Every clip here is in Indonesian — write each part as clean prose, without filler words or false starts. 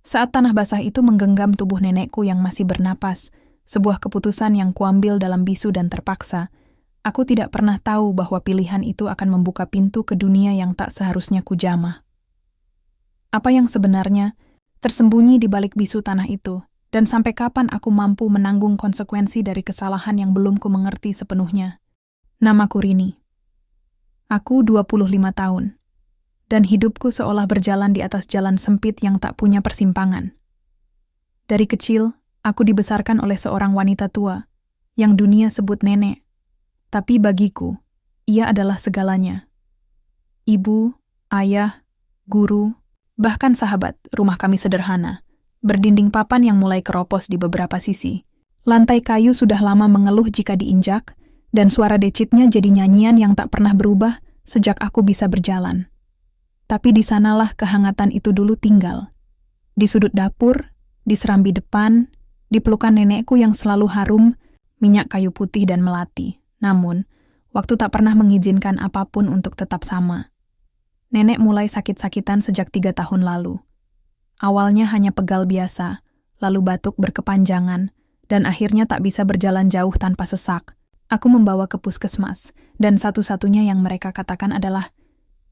Saat tanah basah itu menggenggam tubuh nenekku yang masih bernapas, sebuah keputusan yang kuambil dalam bisu dan terpaksa, aku tidak pernah tahu bahwa pilihan itu akan membuka pintu ke dunia yang tak seharusnya kujamah. Apa yang sebenarnya tersembunyi di balik bisu tanah itu, dan sampai kapan aku mampu menanggung konsekuensi dari kesalahan yang belum ku mengerti sepenuhnya. Namaku Rini. Aku 25 tahun, dan hidupku seolah berjalan di atas jalan sempit yang tak punya persimpangan. Dari kecil, aku dibesarkan oleh seorang wanita tua, yang dunia sebut nenek. Tapi bagiku, ia adalah segalanya. Ibu, ayah, guru, bahkan sahabat. Rumah kami sederhana, berdinding papan yang mulai keropos di beberapa sisi. Lantai kayu sudah lama mengeluh jika diinjak, dan suara decitnya jadi nyanyian yang tak pernah berubah sejak aku bisa berjalan. Tapi di sanalah kehangatan itu dulu tinggal. Di sudut dapur, di serambi depan, di pelukan nenekku yang selalu harum, minyak kayu putih dan melati. Namun, waktu tak pernah mengizinkan apapun untuk tetap sama. Nenek mulai sakit-sakitan sejak 3 tahun lalu. Awalnya hanya pegal biasa, lalu batuk berkepanjangan, dan akhirnya tak bisa berjalan jauh tanpa sesak. Aku membawa ke puskesmas, dan satu-satunya yang mereka katakan adalah,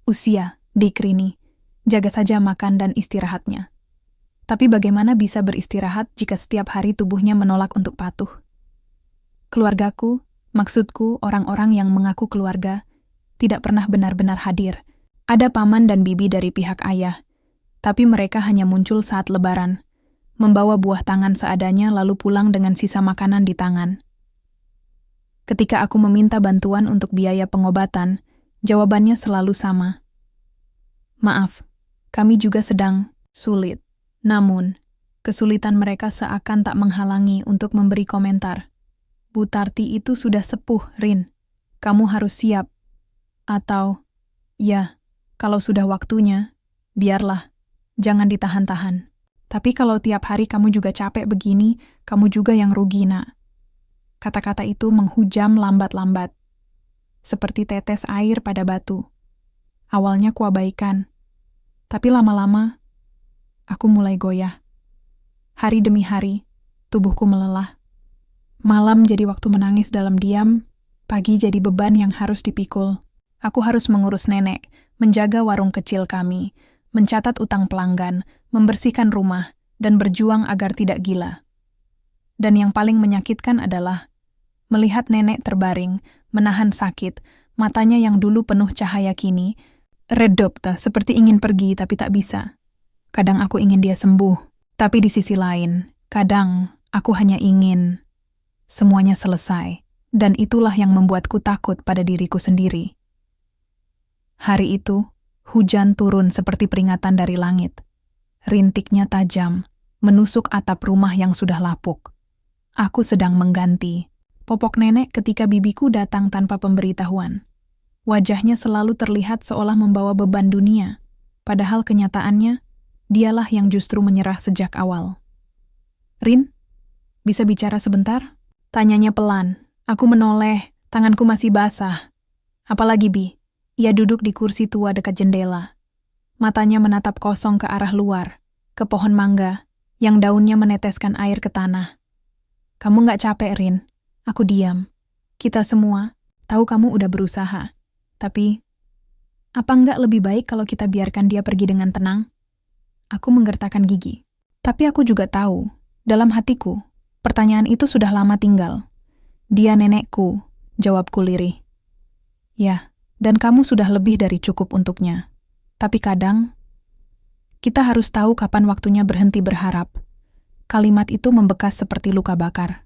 "Usia, Dik Rini, jaga saja makan dan istirahatnya." Tapi bagaimana bisa beristirahat jika setiap hari tubuhnya menolak untuk patuh? Keluargaku, maksudku orang-orang yang mengaku keluarga, tidak pernah benar-benar hadir. Ada paman dan bibi dari pihak ayah, tapi mereka hanya muncul saat lebaran, membawa buah tangan seadanya lalu pulang dengan sisa makanan di tangan. Ketika aku meminta bantuan untuk biaya pengobatan, jawabannya selalu sama. "Maaf, kami juga sedang sulit." Namun, kesulitan mereka seakan tak menghalangi untuk memberi komentar. "Bu Tarti itu sudah sepuh, Rin. Kamu harus siap." Atau, "Ya, kalau sudah waktunya, biarlah, jangan ditahan-tahan. Tapi kalau tiap hari kamu juga capek begini, kamu juga yang rugi, Nak." Kata-kata itu menghujam lambat-lambat, seperti tetes air pada batu. Awalnya kuabaikan, tapi lama-lama, aku mulai goyah. Hari demi hari, tubuhku melelah. Malam jadi waktu menangis dalam diam, pagi jadi beban yang harus dipikul. Aku harus mengurus nenek, menjaga warung kecil kami, mencatat utang pelanggan, membersihkan rumah, dan berjuang agar tidak gila. Dan yang paling menyakitkan adalah melihat nenek terbaring, menahan sakit, matanya yang dulu penuh cahaya kini, redup seperti ingin pergi tapi tak bisa. Kadang aku ingin dia sembuh, tapi di sisi lain, kadang aku hanya ingin semuanya selesai, dan itulah yang membuatku takut pada diriku sendiri. Hari itu, hujan turun seperti peringatan dari langit. Rintiknya tajam, menusuk atap rumah yang sudah lapuk. Aku sedang mengganti popok nenek ketika bibiku datang tanpa pemberitahuan. Wajahnya selalu terlihat seolah membawa beban dunia, padahal kenyataannya, dialah yang justru menyerah sejak awal. "Rin, bisa bicara sebentar?" Tanyanya pelan. Aku menoleh, tanganku masih basah. "Apalagi, Bi?" Ia duduk di kursi tua dekat jendela. Matanya menatap kosong ke arah luar, ke pohon mangga, yang daunnya meneteskan air ke tanah. "Kamu nggak capek, Rin?" Aku diam. "Kita semua tahu kamu udah berusaha. Tapi, apa nggak lebih baik kalau kita biarkan dia pergi dengan tenang?" Aku menggertakkan gigi. Tapi aku juga tahu, dalam hatiku, pertanyaan itu sudah lama tinggal. "Dia nenekku," jawabku lirih. "Ya, dan kamu sudah lebih dari cukup untuknya. Tapi kadang, kita harus tahu kapan waktunya berhenti berharap." Kalimat itu membekas seperti luka bakar.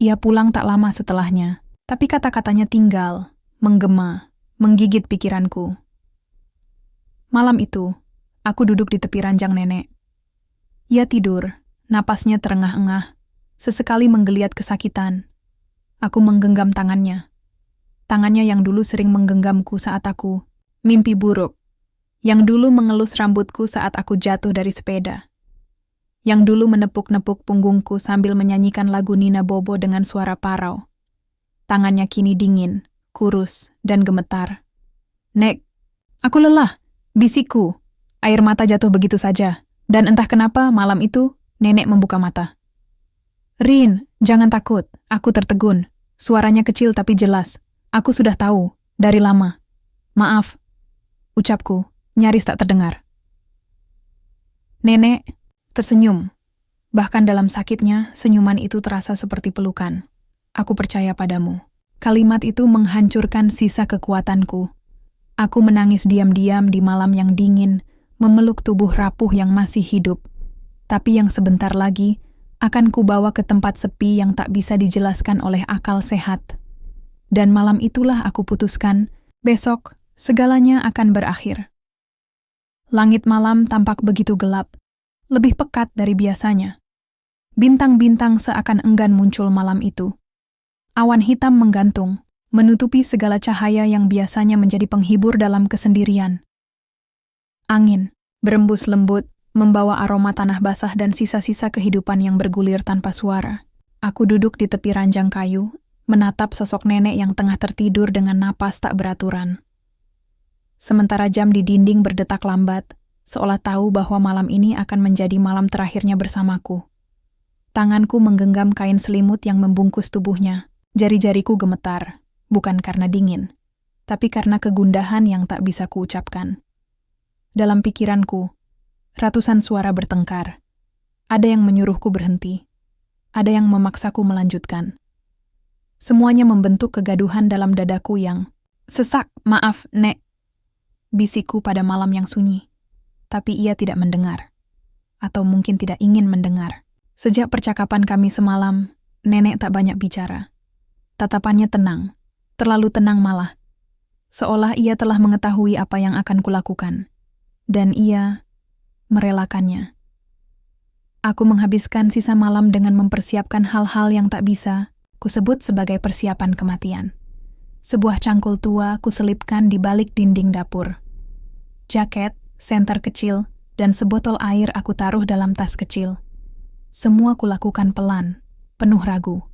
Ia pulang tak lama setelahnya, tapi kata-katanya tinggal, menggema, menggigit pikiranku. Malam itu, aku duduk di tepi ranjang nenek. Ia tidur, napasnya terengah-engah, sesekali menggeliat kesakitan. Aku menggenggam tangannya. Tangannya yang dulu sering menggenggamku saat aku mimpi buruk, yang dulu mengelus rambutku saat aku jatuh dari sepeda, yang dulu menepuk-nepuk punggungku sambil menyanyikan lagu Nina Bobo dengan suara parau. Tangannya kini dingin, kurus, dan gemetar. "Nek, aku lelah," bisikku. Air mata jatuh begitu saja, Dan entah kenapa malam itu, nenek membuka mata. "Rin, jangan takut," aku tertegun. Suaranya kecil tapi jelas. "Aku sudah tahu, dari lama." "Maaf," ucapku, nyaris tak terdengar. Nenek tersenyum. Bahkan dalam sakitnya, senyuman itu terasa seperti pelukan. "Aku percaya padamu." Kalimat itu menghancurkan sisa kekuatanku. Aku menangis diam-diam di malam yang dingin, memeluk tubuh rapuh yang masih hidup. Tapi yang sebentar lagi akan kubawa ke tempat sepi yang tak bisa dijelaskan oleh akal sehat. Dan malam itulah aku putuskan, besok segalanya akan berakhir. Langit malam tampak begitu gelap, lebih pekat dari biasanya. Bintang-bintang seakan enggan muncul malam itu. Awan hitam menggantung, menutupi segala cahaya yang biasanya menjadi penghibur dalam kesendirian. Angin berembus lembut, membawa aroma tanah basah dan sisa-sisa kehidupan yang bergulir tanpa suara. Aku duduk di tepi ranjang kayu, menatap sosok nenek yang tengah tertidur dengan napas tak beraturan. Sementara jam di dinding berdetak lambat, seolah tahu bahwa malam ini akan menjadi malam terakhirnya bersamaku. Tanganku menggenggam kain selimut yang membungkus tubuhnya. Jari-jariku gemetar, bukan karena dingin, tapi karena kegundahan yang tak bisa kuucapkan. Dalam pikiranku, ratusan suara bertengkar. Ada yang menyuruhku berhenti, ada yang memaksaku melanjutkan. Semuanya membentuk kegaduhan dalam dadaku yang sesak. "Maaf, Nek," bisikku pada malam yang sunyi. Tapi ia tidak mendengar, atau mungkin tidak ingin mendengar. Sejak percakapan kami semalam, nenek tak banyak bicara. Tatapannya tenang, terlalu tenang malah. Seolah ia telah mengetahui apa yang akan kulakukan. Dan ia merelakannya. Aku menghabiskan sisa malam dengan mempersiapkan hal-hal yang tak bisa kusebut sebagai persiapan kematian. Sebuah cangkul tua kuselipkan di balik dinding dapur. Jaket, senter kecil, dan sebotol air aku taruh dalam tas kecil. Semua kulakukan pelan, penuh ragu.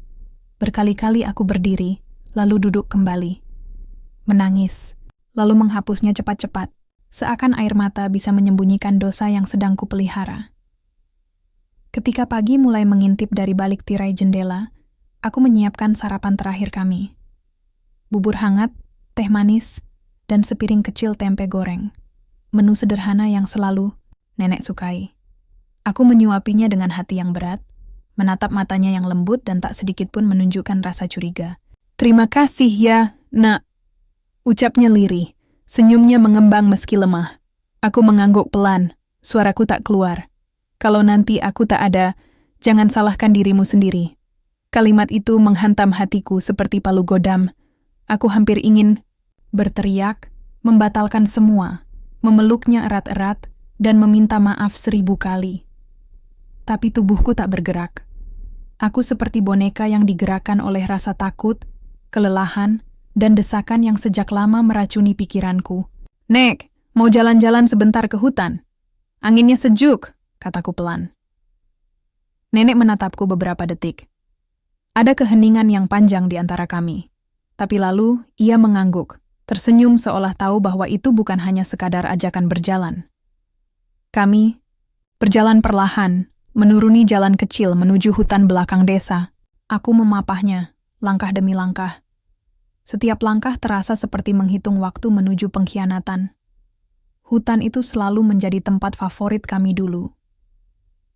Berkali-kali aku berdiri, lalu duduk kembali. Menangis, lalu menghapusnya cepat-cepat, seakan air mata bisa menyembunyikan dosa yang sedang kupelihara. Ketika pagi mulai mengintip dari balik tirai jendela, aku menyiapkan sarapan terakhir kami. Bubur hangat, teh manis, dan sepiring kecil tempe goreng. Menu sederhana yang selalu nenek sukai. Aku menyuapinya dengan hati yang berat, menatap matanya yang lembut dan tak sedikit pun menunjukkan rasa curiga. "Terima kasih ya, Nak," ucapnya lirih. Senyumnya mengembang meski lemah. Aku mengangguk pelan, suaraku tak keluar. "Kalau nanti aku tak ada, jangan salahkan dirimu sendiri." Kalimat itu menghantam hatiku seperti palu godam. Aku hampir ingin berteriak, membatalkan semua, memeluknya erat-erat, dan meminta maaf 1000 kali. Tapi tubuhku tak bergerak. Aku seperti boneka yang digerakkan oleh rasa takut, kelelahan, dan desakan yang sejak lama meracuni pikiranku. "Nek, mau jalan-jalan sebentar ke hutan? Anginnya sejuk," kataku pelan. Nenek menatapku beberapa detik. Ada keheningan yang panjang di antara kami. Tapi lalu ia mengangguk, tersenyum seolah tahu bahwa itu bukan hanya sekadar ajakan berjalan. Kami berjalan perlahan, menuruni jalan kecil menuju hutan belakang desa. Aku memapahnya, langkah demi langkah. Setiap langkah terasa seperti menghitung waktu menuju pengkhianatan. Hutan itu selalu menjadi tempat favorit kami dulu.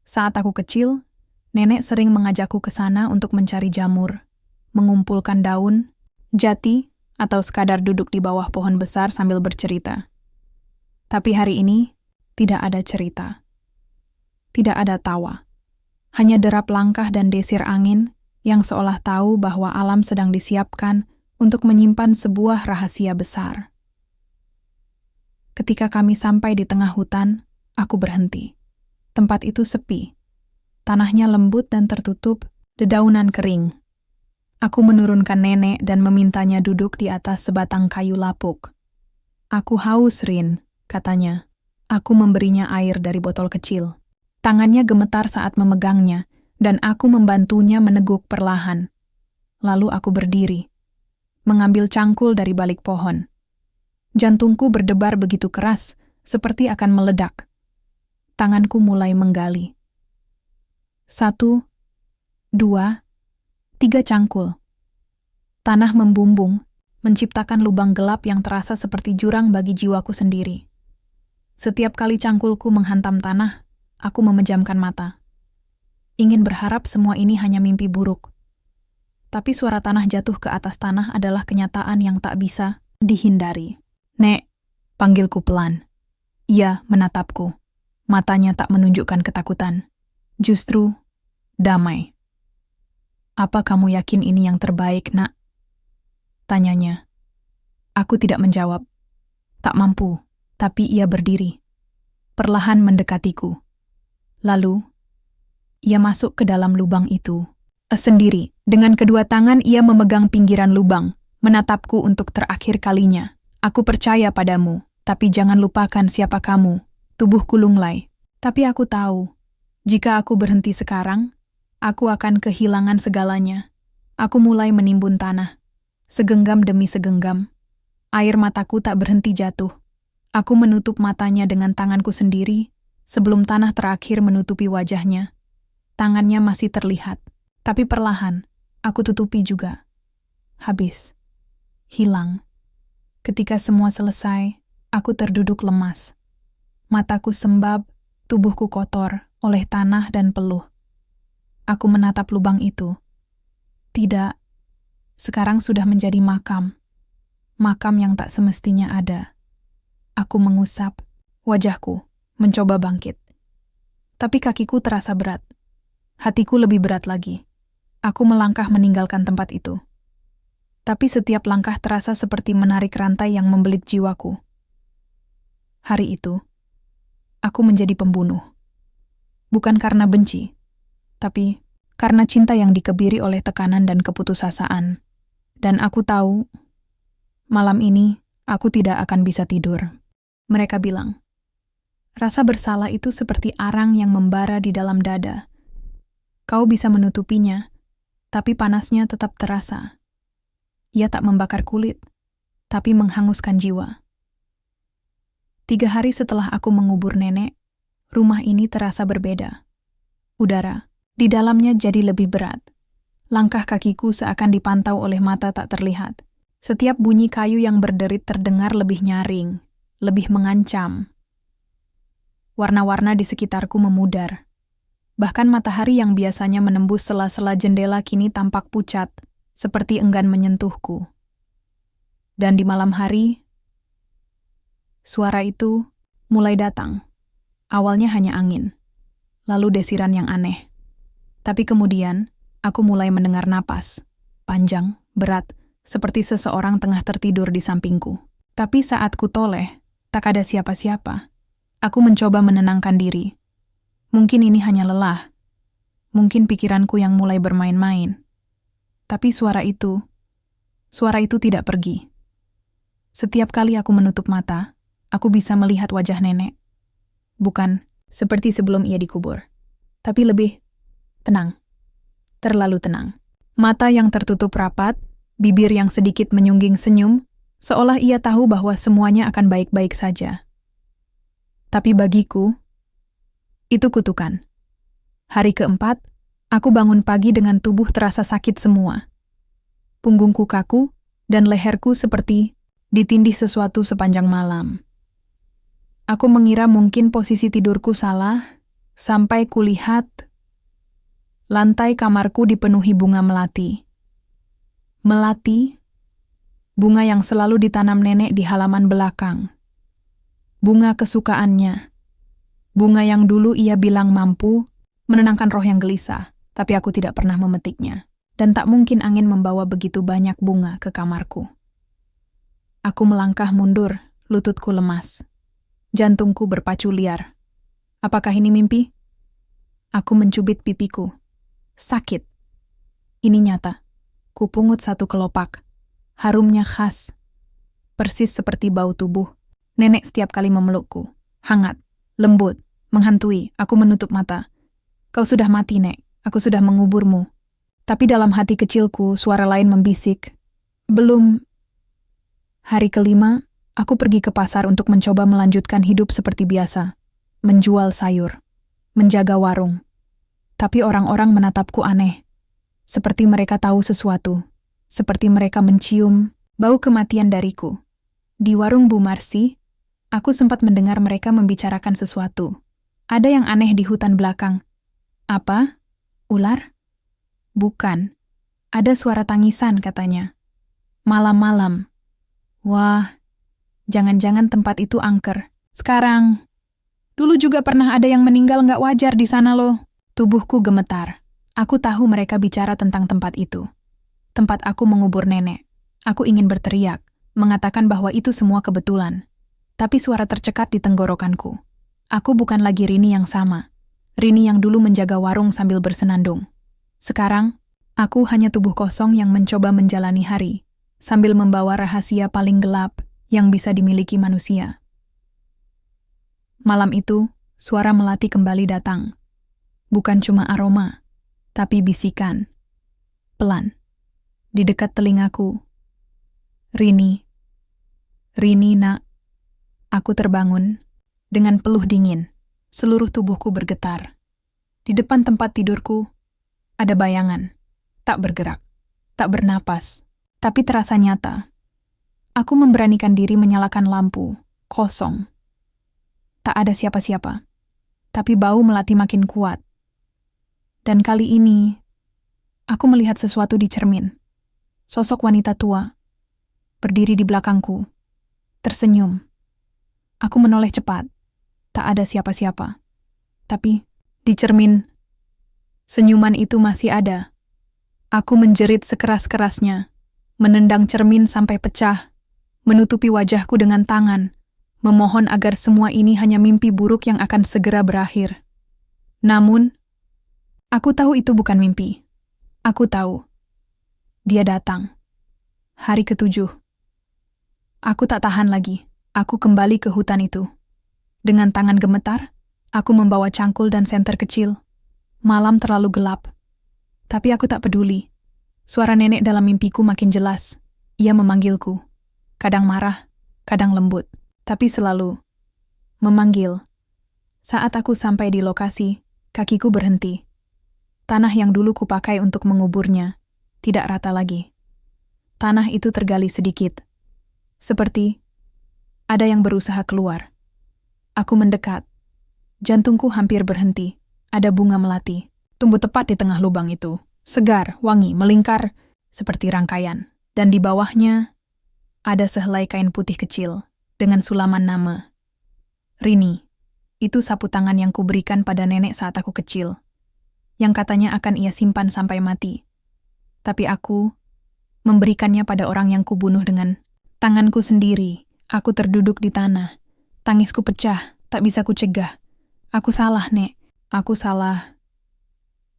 Saat aku kecil, nenek sering mengajakku ke sana untuk mencari jamur, mengumpulkan daun, jati, atau sekadar duduk di bawah pohon besar sambil bercerita. Tapi hari ini, tidak ada cerita. Tidak ada tawa. Hanya derap langkah dan desir angin yang seolah tahu bahwa alam sedang disiapkan untuk menyimpan sebuah rahasia besar. Ketika kami sampai di tengah hutan, aku berhenti. Tempat itu sepi. Tanahnya lembut dan tertutup dedaunan kering. Aku menurunkan nenek dan memintanya duduk di atas sebatang kayu lapuk. "Aku haus, Rin," katanya. Aku memberinya air dari botol kecil. Tangannya gemetar saat memegangnya, dan aku membantunya meneguk perlahan. Lalu aku berdiri, mengambil cangkul dari balik pohon. Jantungku berdebar begitu keras, seperti akan meledak. Tanganku mulai menggali. 1, 2, 3 cangkul. Tanah membumbung, menciptakan lubang gelap yang terasa seperti jurang bagi jiwaku sendiri. Setiap kali cangkulku menghantam tanah, aku memejamkan mata. Ingin berharap semua ini hanya mimpi buruk. Tapi suara tanah jatuh ke atas tanah adalah kenyataan yang tak bisa dihindari. "Nek," panggilku pelan. Ia menatapku. Matanya tak menunjukkan ketakutan. Justru damai. "Apa kamu yakin ini yang terbaik, Nak?" tanyanya. Aku tidak menjawab. Tak mampu, tapi ia berdiri. Perlahan mendekatiku. Lalu, ia masuk ke dalam lubang itu. Sendiri, dengan kedua tangan ia memegang pinggiran lubang, menatapku untuk terakhir kalinya. "Aku percaya padamu, tapi jangan lupakan siapa kamu." Tubuhku lunglai. Tapi aku tahu, jika aku berhenti sekarang, aku akan kehilangan segalanya. Aku mulai menimbun tanah. Segenggam demi segenggam. Air mataku tak berhenti jatuh. Aku menutup matanya dengan tanganku sendiri, sebelum tanah terakhir menutupi wajahnya. Tangannya masih terlihat, tapi perlahan, aku tutupi juga. Habis. Hilang. Ketika semua selesai, aku terduduk lemas. Mataku sembab, tubuhku kotor oleh tanah dan peluh. Aku menatap lubang itu. Tidak, sekarang sudah menjadi makam. Makam yang tak semestinya ada. Aku mengusap wajahku, mencoba bangkit. Tapi kakiku terasa berat. Hatiku lebih berat lagi. Aku melangkah meninggalkan tempat itu. Tapi setiap langkah terasa seperti menarik rantai yang membelit jiwaku. Hari itu, aku menjadi pembunuh. Bukan karena benci, tapi karena cinta yang dikebiri oleh tekanan dan keputusasaan. Dan aku tahu, malam ini aku tidak akan bisa tidur. Mereka bilang, rasa bersalah itu seperti arang yang membara di dalam dada. Kau bisa menutupinya, tapi panasnya tetap terasa. Ia tak membakar kulit, tapi menghanguskan jiwa. 3 hari setelah aku mengubur nenek, rumah ini terasa berbeda. Udara di dalamnya jadi lebih berat. Langkah kakiku seakan dipantau oleh mata tak terlihat. Setiap bunyi kayu yang berderit terdengar lebih nyaring, lebih mengancam. Warna-warna di sekitarku memudar. Bahkan matahari yang biasanya menembus sela-sela jendela kini tampak pucat, seperti enggan menyentuhku. Dan di malam hari, suara itu mulai datang. Awalnya hanya angin, lalu desiran yang aneh. Tapi kemudian, aku mulai mendengar napas, panjang, berat, seperti seseorang tengah tertidur di sampingku. Tapi saat ku toleh, tak ada siapa-siapa. Aku mencoba menenangkan diri. Mungkin ini hanya lelah. Mungkin pikiranku yang mulai bermain-main. Tapi suara itu tidak pergi. Setiap kali aku menutup mata, aku bisa melihat wajah nenek. Bukan seperti sebelum ia dikubur, tapi lebih tenang. Terlalu tenang. Mata yang tertutup rapat, bibir yang sedikit menyungging senyum, seolah ia tahu bahwa semuanya akan baik-baik saja. Tapi bagiku, itu kutukan. Hari keempat, aku bangun pagi dengan tubuh terasa sakit semua. Punggungku kaku, dan leherku seperti ditindih sesuatu sepanjang malam. Aku mengira mungkin posisi tidurku salah, sampai kulihat lantai kamarku dipenuhi bunga melati. Melati, bunga yang selalu ditanam nenek di halaman belakang. Bunga kesukaannya. Bunga yang dulu ia bilang mampu menenangkan roh yang gelisah, tapi aku tidak pernah memetiknya. Dan tak mungkin angin membawa begitu banyak bunga ke kamarku. Aku melangkah mundur, lututku lemas. Jantungku berpacu liar. Apakah ini mimpi? Aku mencubit pipiku. Sakit. Ini nyata. Kupungut satu kelopak. Harumnya khas. Persis seperti bau tubuh. Nenek setiap kali memelukku. Hangat, lembut, menghantui. Aku menutup mata. Kau sudah mati, Nek. Aku sudah menguburmu. Tapi dalam hati kecilku, suara lain membisik. Belum. Hari kelima, aku pergi ke pasar untuk mencoba melanjutkan hidup seperti biasa. menjual sayur, menjaga warung. Tapi orang-orang menatapku aneh, seperti mereka tahu sesuatu, seperti mereka mencium bau kematian dariku. Di warung Bu Marsi, aku sempat mendengar mereka membicarakan sesuatu. Ada yang aneh di hutan belakang. Apa? Ular? Bukan. Ada suara tangisan katanya. Malam-malam. Wah, jangan-jangan tempat itu angker. Sekarang, dulu juga pernah ada yang meninggal nggak wajar di sana loh. Tubuhku gemetar. Aku tahu mereka bicara tentang tempat itu. Tempat aku mengubur nenek. Aku ingin berteriak, mengatakan bahwa itu semua kebetulan. Tapi suara tercekat di tenggorokanku. Aku bukan lagi Rini yang sama. Rini yang dulu menjaga warung sambil bersenandung. Sekarang, aku hanya tubuh kosong yang mencoba menjalani hari, sambil membawa rahasia paling gelap yang bisa dimiliki manusia. Malam itu, suara melati kembali datang. Bukan cuma aroma, tapi bisikan. Pelan. Di dekat telingaku. Rini. Rini, nak. Aku terbangun. Dengan peluh dingin. Seluruh tubuhku bergetar. Di depan tempat tidurku, ada bayangan. Tak bergerak. Tak bernapas. Tapi terasa nyata. Aku memberanikan diri menyalakan lampu. Kosong. Tak ada siapa-siapa. Tapi bau melati makin kuat. Dan kali ini, aku melihat sesuatu di cermin. Sosok wanita tua, berdiri di belakangku, tersenyum. Aku menoleh cepat, tak ada siapa-siapa. Tapi, di cermin, senyuman itu masih ada. Aku menjerit sekeras-kerasnya, menendang cermin sampai pecah, menutupi wajahku dengan tangan, memohon agar semua ini hanya mimpi buruk yang akan segera berakhir. Namun, aku tahu itu bukan mimpi. Aku tahu. Dia datang. Hari ke-7. Aku tak tahan lagi. Aku kembali ke hutan itu. Dengan tangan gemetar, aku membawa cangkul dan senter kecil. Malam terlalu gelap. Tapi aku tak peduli. Suara nenek dalam mimpiku makin jelas. Ia memanggilku. Kadang marah, kadang lembut. Tapi selalu memanggil. Saat aku sampai di lokasi, kakiku berhenti. Tanah yang dulu kupakai untuk menguburnya tidak rata lagi. Tanah itu tergali sedikit. Seperti ada yang berusaha keluar. Aku mendekat. Jantungku hampir berhenti. Ada bunga melati. Tumbuh tepat di tengah lubang itu. Segar, wangi, melingkar seperti rangkaian. Dan di bawahnya ada sehelai kain putih kecil dengan sulaman nama. Rini. Itu sapu tangan yang kuberikan pada nenek saat aku kecil. Yang katanya akan ia simpan sampai mati. Tapi aku memberikannya pada orang yang kubunuh dengan tanganku sendiri. Aku terduduk di tanah. Tangisku pecah, tak bisa kucegah. Aku salah, Nek. Aku salah.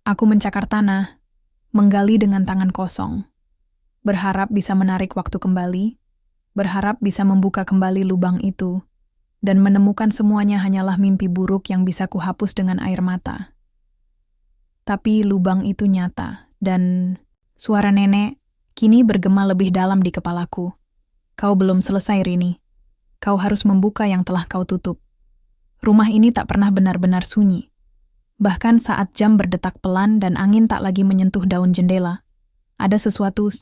Aku mencakar tanah, menggali dengan tangan kosong. Berharap bisa menarik waktu kembali, berharap bisa membuka kembali lubang itu, dan menemukan semuanya hanyalah mimpi buruk yang bisa kuhapus dengan air mata. Tapi lubang itu nyata, dan suara nenek kini bergema lebih dalam di kepalaku. Kau belum selesai, Rini. Kau harus membuka yang telah kau tutup. Rumah ini tak pernah benar-benar sunyi. Bahkan saat jam berdetak pelan dan angin tak lagi menyentuh daun jendela, ada sesuatu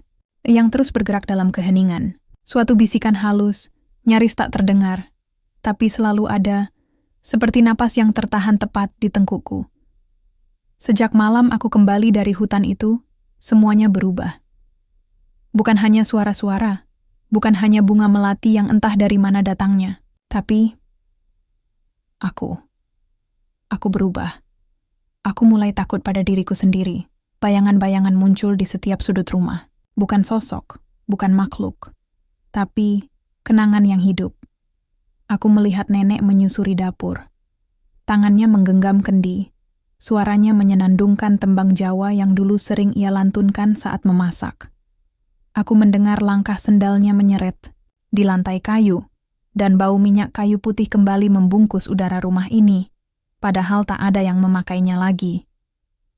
yang terus bergerak dalam keheningan. Suatu bisikan halus, nyaris tak terdengar, tapi selalu ada, seperti napas yang tertahan tepat di tengkukku. Sejak malam aku kembali dari hutan itu, semuanya berubah. Bukan hanya suara-suara, bukan hanya bunga melati yang entah dari mana datangnya, tapi aku berubah. Aku mulai takut pada diriku sendiri. Bayangan-bayangan muncul di setiap sudut rumah. Bukan sosok, bukan makhluk, tapi kenangan yang hidup. Aku melihat nenek menyusuri dapur. Tangannya menggenggam kendi. Suaranya menyenandungkan tembang Jawa yang dulu sering ia lantunkan saat memasak. Aku mendengar langkah sendalnya menyeret di lantai kayu, dan bau minyak kayu putih kembali membungkus udara rumah ini, padahal tak ada yang memakainya lagi.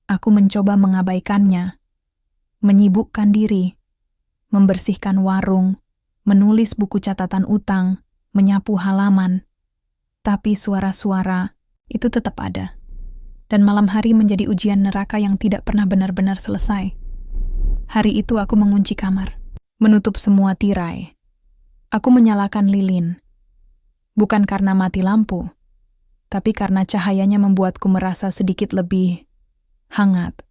Aku mencoba mengabaikannya, menyibukkan diri, membersihkan warung, menulis buku catatan utang, menyapu halaman. Tapi suara-suara itu tetap ada. Dan malam hari menjadi ujian neraka yang tidak pernah benar-benar selesai. Hari itu aku mengunci kamar, menutup semua tirai. Aku menyalakan lilin. Bukan karena mati lampu, tapi karena cahayanya membuatku merasa sedikit lebih hangat.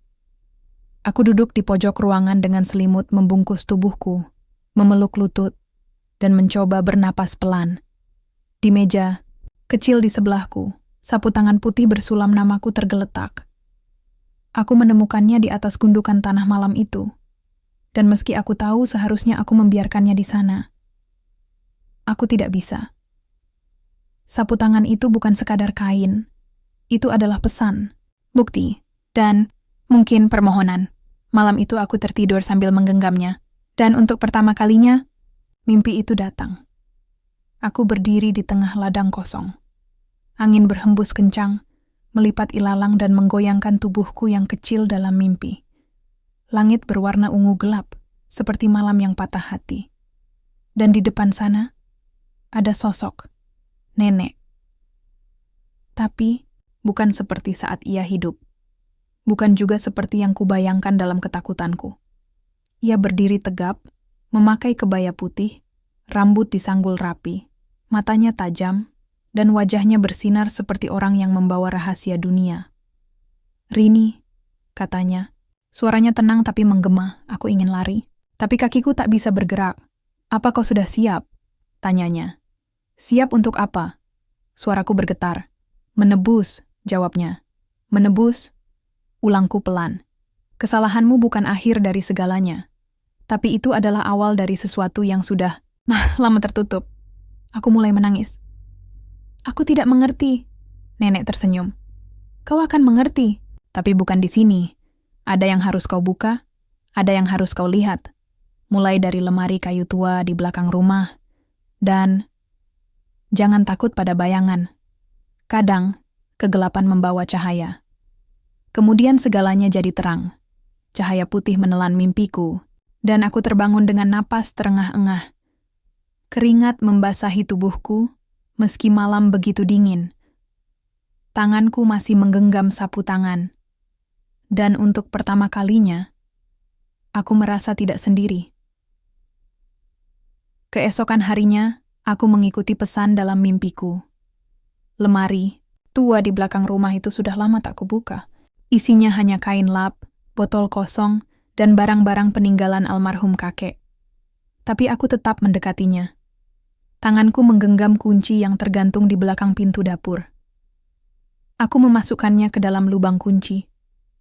Aku duduk di pojok ruangan dengan selimut membungkus tubuhku, memeluk lutut, dan mencoba bernapas pelan. Di meja kecil di sebelahku, sapu tangan putih bersulam namaku tergeletak. Aku menemukannya di atas gundukan tanah malam itu, dan meski aku tahu seharusnya aku membiarkannya di sana, aku tidak bisa. Sapu tangan itu bukan sekadar kain, itu adalah pesan, bukti, dan mungkin permohonan. Malam itu aku tertidur sambil menggenggamnya, dan untuk pertama kalinya, mimpi itu datang. Aku berdiri di tengah ladang kosong. Angin berhembus kencang, melipat ilalang dan menggoyangkan tubuhku yang kecil dalam mimpi. Langit berwarna ungu gelap, seperti malam yang patah hati. Dan di depan sana, ada sosok, nenek. Tapi, bukan seperti saat ia hidup. Bukan juga seperti yang kubayangkan dalam ketakutanku. Ia berdiri tegap, memakai kebaya putih, rambut disanggul rapi, matanya tajam, dan wajahnya bersinar seperti orang yang membawa rahasia dunia. "Rini," katanya. Suaranya tenang tapi menggema, aku ingin lari. Tapi kakiku tak bisa bergerak. "Apa kau sudah siap?" tanyanya. "Siap untuk apa?" Suaraku bergetar. "Menebus," jawabnya. "Menebus?" Ulangku pelan. "Kesalahanmu bukan akhir dari segalanya. Tapi itu adalah awal dari sesuatu yang sudah lama tertutup." Aku mulai menangis. "Aku tidak mengerti." Nenek tersenyum. "Kau akan mengerti, tapi bukan di sini. Ada yang harus kau buka, ada yang harus kau lihat. Mulai dari lemari kayu tua di belakang rumah. Dan jangan takut pada bayangan. Kadang, kegelapan membawa cahaya. Kemudian segalanya jadi terang. Cahaya putih menelan mimpiku, dan aku terbangun dengan napas terengah-engah. Keringat membasahi tubuhku, meski malam begitu dingin. Tanganku masih menggenggam sapu tangan. Dan untuk pertama kalinya, aku merasa tidak sendiri. Keesokan harinya, aku mengikuti pesan dalam mimpiku. Lemari tua di belakang rumah itu sudah lama tak kubuka. Isinya hanya kain lap, botol kosong, dan barang-barang peninggalan almarhum kakek. Tapi aku tetap mendekatinya. Tanganku menggenggam kunci yang tergantung di belakang pintu dapur. Aku memasukkannya ke dalam lubang kunci,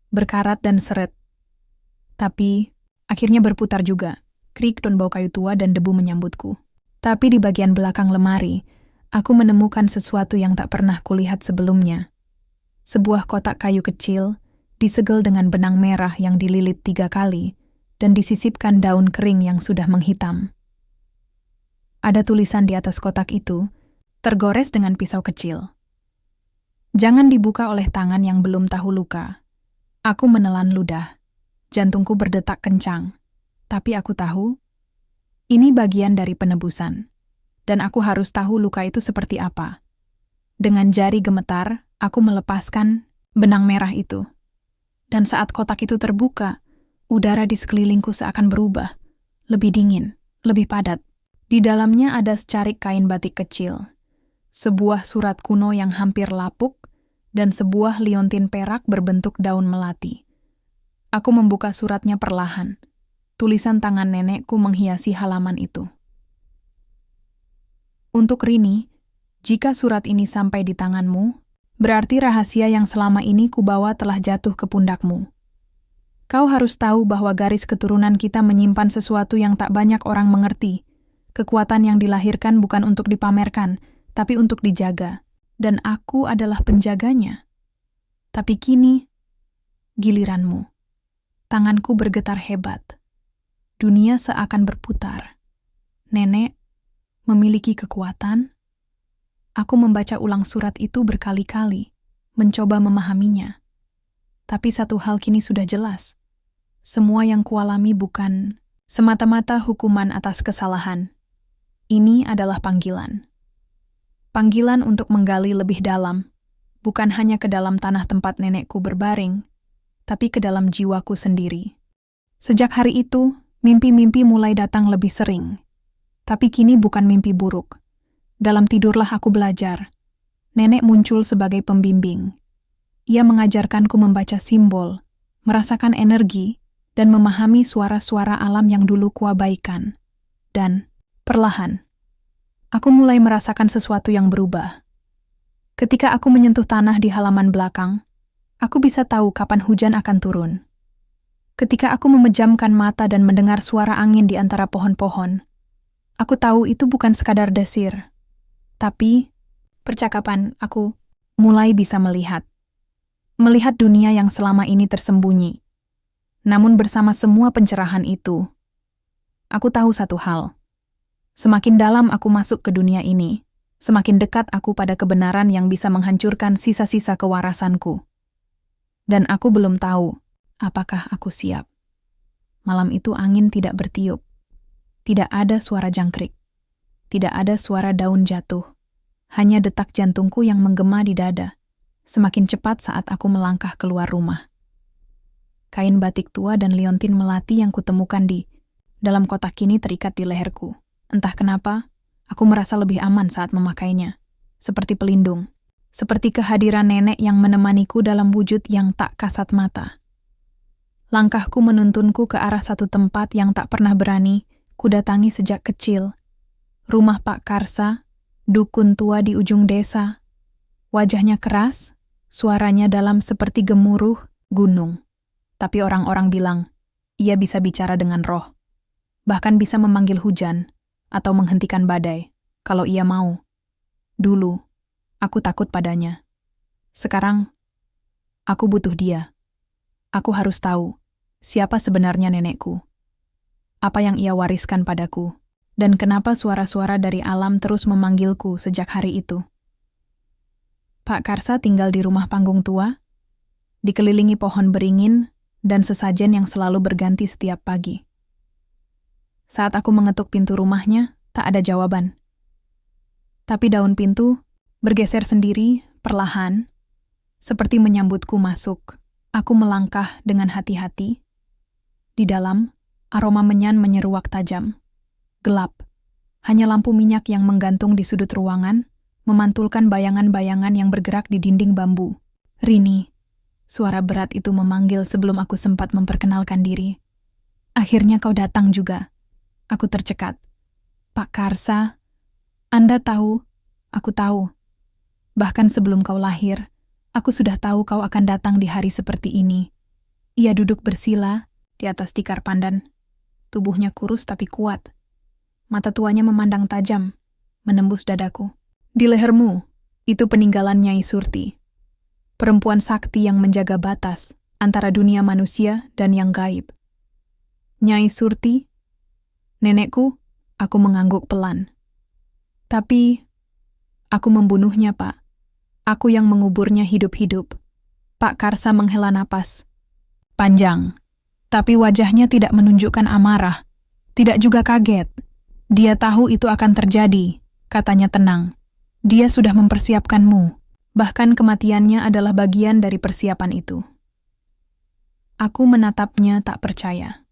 berkarat dan seret. Tapi, akhirnya berputar juga, krik dan bau kayu tua dan debu menyambutku. Tapi di bagian belakang lemari, aku menemukan sesuatu yang tak pernah kulihat sebelumnya. Sebuah kotak kayu kecil, disegel dengan benang merah yang dililit 3 kali, dan disisipkan daun kering yang sudah menghitam. Ada tulisan di atas kotak itu, tergores dengan pisau kecil. "Jangan dibuka oleh tangan yang belum tahu luka." Aku menelan ludah. Jantungku berdetak kencang. Tapi aku tahu, ini bagian dari penebusan. Dan aku harus tahu luka itu seperti apa. Dengan jari gemetar, aku melepaskan benang merah itu. Dan saat kotak itu terbuka, udara di sekelilingku seakan berubah. Lebih dingin, lebih padat. Di dalamnya ada secarik kain batik kecil. Sebuah surat kuno yang hampir lapuk, dan sebuah liontin perak berbentuk daun melati. Aku membuka suratnya perlahan. Tulisan tangan nenekku menghiasi halaman itu. "Untuk Rini, jika surat ini sampai di tanganmu, berarti rahasia yang selama ini kubawa telah jatuh ke pundakmu. Kau harus tahu bahwa garis keturunan kita menyimpan sesuatu yang tak banyak orang mengerti. Kekuatan yang dilahirkan bukan untuk dipamerkan, tapi untuk dijaga. Dan aku adalah penjaganya. Tapi kini, giliranmu." Tanganku bergetar hebat. Dunia seakan berputar. Nenek memiliki kekuatan. Aku membaca ulang surat itu berkali-kali, mencoba memahaminya. Tapi satu hal kini sudah jelas. Semua yang kualami bukan semata-mata hukuman atas kesalahan. Ini adalah panggilan. Panggilan untuk menggali lebih dalam, bukan hanya ke dalam tanah tempat nenekku berbaring, tapi ke dalam jiwaku sendiri. Sejak hari itu, mimpi-mimpi mulai datang lebih sering. Tapi kini bukan mimpi buruk. Dalam tidurlah aku belajar. Nenek muncul sebagai pembimbing. Ia mengajarkanku membaca simbol, merasakan energi, dan memahami suara-suara alam yang dulu kuabaikan. Dan, perlahan, aku mulai merasakan sesuatu yang berubah. Ketika aku menyentuh tanah di halaman belakang, aku bisa tahu kapan hujan akan turun. Ketika aku memejamkan mata dan mendengar suara angin di antara pohon-pohon, aku tahu itu bukan sekadar desir. Tapi, percakapan aku mulai bisa melihat. Melihat dunia yang selama ini tersembunyi. Namun bersama semua pencerahan itu, aku tahu satu hal. Semakin dalam aku masuk ke dunia ini, semakin dekat aku pada kebenaran yang bisa menghancurkan sisa-sisa kewarasanku. Dan aku belum tahu apakah aku siap. Malam itu angin tidak bertiup. Tidak ada suara jangkrik. Tidak ada suara daun jatuh. Hanya detak jantungku yang menggema di dada. Semakin cepat saat aku melangkah keluar rumah. Kain batik tua dan liontin melati yang kutemukan di dalam kotak kini terikat di leherku. Entah kenapa, aku merasa lebih aman saat memakainya. Seperti pelindung. Seperti kehadiran nenek yang menemaniku dalam wujud yang tak kasat mata. Langkahku menuntunku ke arah satu tempat yang tak pernah berani kudatangi sejak kecil. Rumah Pak Karsa, dukun tua di ujung desa. Wajahnya keras, suaranya dalam seperti gemuruh gunung. Tapi orang-orang bilang, ia bisa bicara dengan roh. Bahkan bisa memanggil hujan atau menghentikan badai, kalau ia mau. Dulu, aku takut padanya. Sekarang, aku butuh dia. Aku harus tahu siapa sebenarnya nenekku. Apa yang ia wariskan padaku, dan kenapa suara-suara dari alam terus memanggilku sejak hari itu. Pak Karsa tinggal di rumah panggung tua, dikelilingi pohon beringin dan sesajen yang selalu berganti setiap pagi. Saat aku mengetuk pintu rumahnya, tak ada jawaban. Tapi daun pintu bergeser sendiri, perlahan, seperti menyambutku masuk. Aku melangkah dengan hati-hati. Di dalam, aroma menyan menyeruak tajam. Gelap. Hanya lampu minyak yang menggantung di sudut ruangan, memantulkan bayangan-bayangan yang bergerak di dinding bambu. Rini. Suara berat itu memanggil sebelum aku sempat memperkenalkan diri. Akhirnya kau datang juga. Aku tercekat. Pak Karsa, Anda tahu, aku tahu. Bahkan sebelum kau lahir, aku sudah tahu kau akan datang di hari seperti ini. Ia duduk bersila di atas tikar pandan. Tubuhnya kurus tapi kuat. Mata tuanya memandang tajam, menembus dadaku. Di lehermu, itu peninggalan Nyai Surti. Perempuan sakti yang menjaga batas antara dunia manusia dan yang gaib. Nyai Surti, nenekku, aku mengangguk pelan. Tapi, aku membunuhnya, Pak. Aku yang menguburnya hidup-hidup. Pak Karsa menghela napas. Panjang. Tapi wajahnya tidak menunjukkan amarah. Tidak juga kaget. Dia tahu itu akan terjadi, katanya tenang. Dia sudah mempersiapkanmu. Bahkan kematiannya adalah bagian dari persiapan itu. Aku menatapnya tak percaya.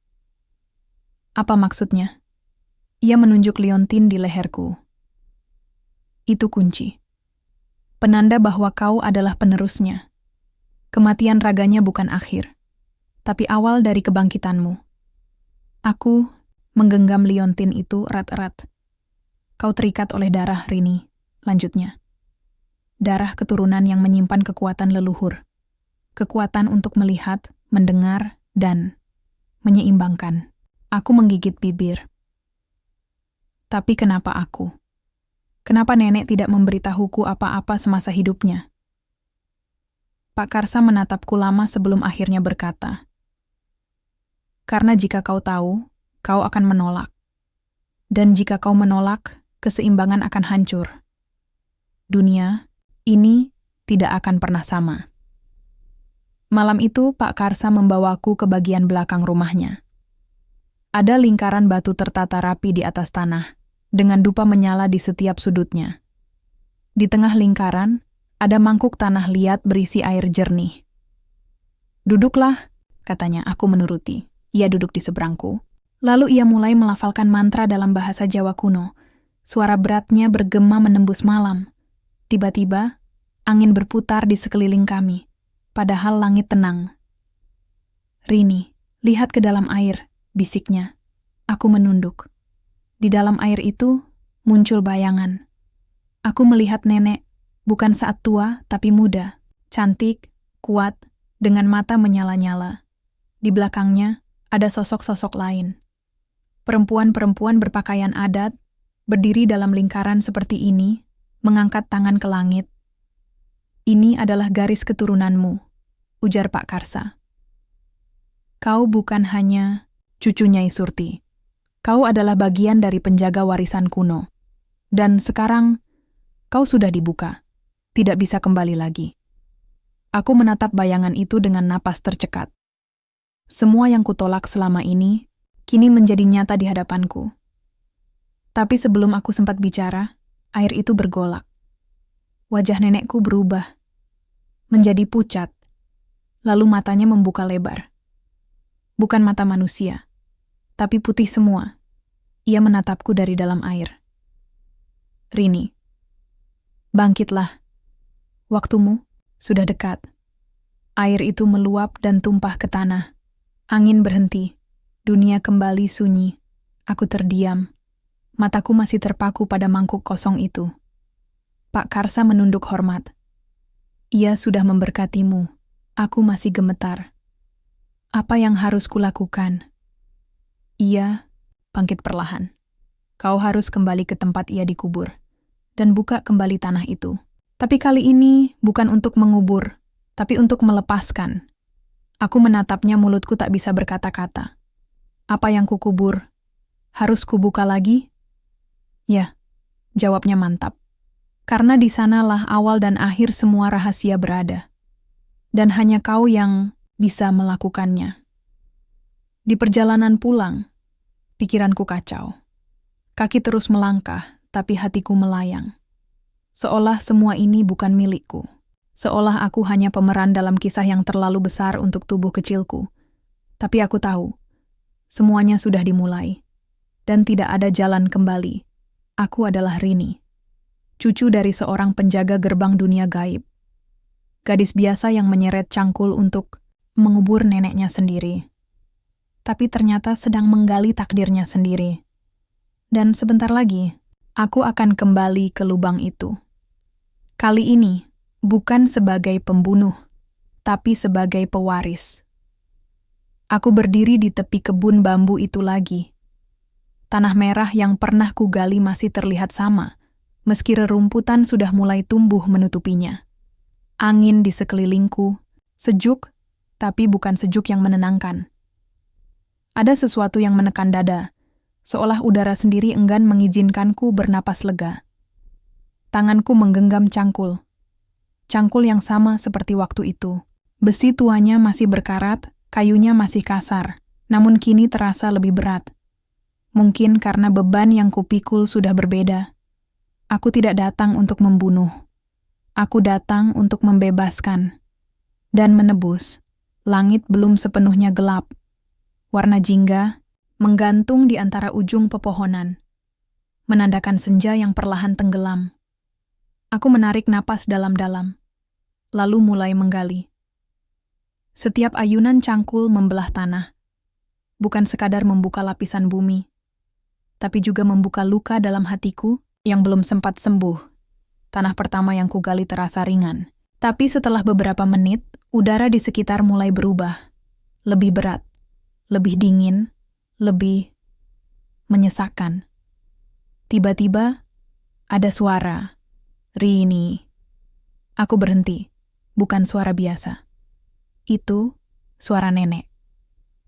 Apa maksudnya? Ia menunjuk liontin di leherku. Itu kunci. Penanda bahwa kau adalah penerusnya. Kematian raganya bukan akhir, tapi awal dari kebangkitanmu. Aku menggenggam liontin itu erat-erat. Kau terikat oleh darah, Rini, lanjutnya. Darah keturunan yang menyimpan kekuatan leluhur. Kekuatan untuk melihat, mendengar, dan menyeimbangkan. Aku menggigit bibir. Tapi kenapa aku? Kenapa nenek tidak memberitahuku apa-apa semasa hidupnya? Pak Karsa menatapku lama sebelum akhirnya berkata, karena jika kau tahu, kau akan menolak. Dan jika kau menolak, keseimbangan akan hancur. Dunia ini tidak akan pernah sama. Malam itu, Pak Karsa membawaku ke bagian belakang rumahnya. Ada lingkaran batu tertata rapi di atas tanah, dengan dupa menyala di setiap sudutnya. Di tengah lingkaran, Ada mangkuk tanah liat berisi air jernih. "Duduklah," katanya. Aku menuruti. Ia duduk di seberangku. Lalu ia mulai melafalkan mantra dalam bahasa Jawa kuno. Suara beratnya bergema menembus malam. Tiba-tiba, angin berputar di sekeliling kami, padahal langit tenang. "Rini, lihat ke dalam air," bisiknya. Aku menunduk. Di dalam air itu muncul bayangan. Aku melihat nenek, bukan saat tua tapi muda, cantik, kuat, dengan mata menyala-nyala. Di belakangnya ada sosok-sosok lain. Perempuan-perempuan berpakaian adat, berdiri dalam lingkaran seperti ini, mengangkat tangan ke langit. "Ini adalah garis keturunanmu," ujar Pak Karsa. "Kau bukan hanya cucu Nyai Surti. Kau adalah bagian dari penjaga warisan kuno. Dan sekarang, kau sudah dibuka. Tidak bisa kembali lagi." Aku menatap bayangan itu dengan napas tercekat. Semua yang kutolak selama ini, kini menjadi nyata di hadapanku. Tapi sebelum aku sempat bicara, air itu bergolak. Wajah nenekku berubah, menjadi pucat, lalu matanya membuka lebar. Bukan mata manusia, tapi putih semua. Ia menatapku dari dalam air. "Rini, bangkitlah. Waktumu sudah dekat." Air itu meluap dan tumpah ke tanah. Angin berhenti. Dunia kembali sunyi. Aku terdiam. Mataku masih terpaku pada mangkuk kosong itu. Pak Karsa menunduk hormat. "Ia sudah memberkatimu." Aku masih gemetar. Apa yang harus kulakukan? "Ia bangkit perlahan. Kau harus kembali ke tempat ia dikubur dan buka kembali tanah itu. Tapi kali ini bukan untuk mengubur, tapi untuk melepaskan." Aku menatapnya, mulutku tak bisa berkata-kata. "Apa yang kukubur, harus kubuka lagi?" "Ya," jawabnya mantap. "Karena di sanalah awal dan akhir semua rahasia berada. Dan hanya kau yang bisa melakukannya." Di perjalanan pulang, pikiranku kacau. Kaki terus melangkah, tapi hatiku melayang. Seolah semua ini bukan milikku. Seolah aku hanya pemeran dalam kisah yang terlalu besar untuk tubuh kecilku. Tapi aku tahu, semuanya sudah dimulai. Dan tidak ada jalan kembali. Aku adalah Rini, cucu dari seorang penjaga gerbang dunia gaib. Gadis biasa yang menyeret cangkul untuk mengubur neneknya sendiri. Tapi ternyata sedang menggali takdirnya sendiri. Dan sebentar lagi, aku akan kembali ke lubang itu. Kali ini, bukan sebagai pembunuh, tapi sebagai pewaris. Aku berdiri di tepi kebun bambu itu lagi. Tanah merah yang pernah kugali masih terlihat sama, meski rerumputan sudah mulai tumbuh menutupinya. Angin di sekelilingku, sejuk, tapi bukan sejuk yang menenangkan. Ada sesuatu yang menekan dada, seolah udara sendiri enggan mengizinkanku bernapas lega. Tanganku menggenggam cangkul. Cangkul yang sama seperti waktu itu. Besi tuanya masih berkarat, kayunya masih kasar, namun kini terasa lebih berat. Mungkin karena beban yang kupikul sudah berbeda. Aku tidak datang untuk membunuh. Aku datang untuk membebaskan. Dan menebus. Langit belum sepenuhnya gelap. Warna jingga menggantung di antara ujung pepohonan, menandakan senja yang perlahan tenggelam. Aku menarik napas dalam-dalam, lalu mulai menggali. Setiap ayunan cangkul membelah tanah, bukan sekadar membuka lapisan bumi, tapi juga membuka luka dalam hatiku yang belum sempat sembuh. Tanah pertama yang kugali terasa ringan, tapi setelah beberapa menit, udara di sekitar mulai berubah, lebih berat, lebih dingin, lebih menyesakkan. Tiba-tiba, ada suara. "Rini." Aku berhenti, bukan suara biasa. Itu suara nenek.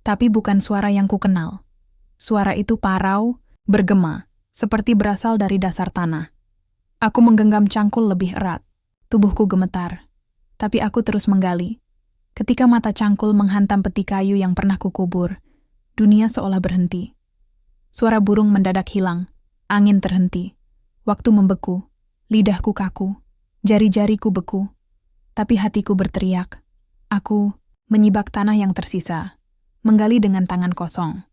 Tapi bukan suara yang kukenal. Suara itu parau, bergema, seperti berasal dari dasar tanah. Aku menggenggam cangkul lebih erat. Tubuhku gemetar. Tapi aku terus menggali. Ketika mata cangkul menghantam peti kayu yang pernah kukubur, dunia seolah berhenti. Suara burung mendadak hilang. Angin terhenti. Waktu membeku. Lidahku kaku. Jari-jariku beku, tapi hatiku berteriak. Aku menyibak tanah yang tersisa, menggali dengan tangan kosong.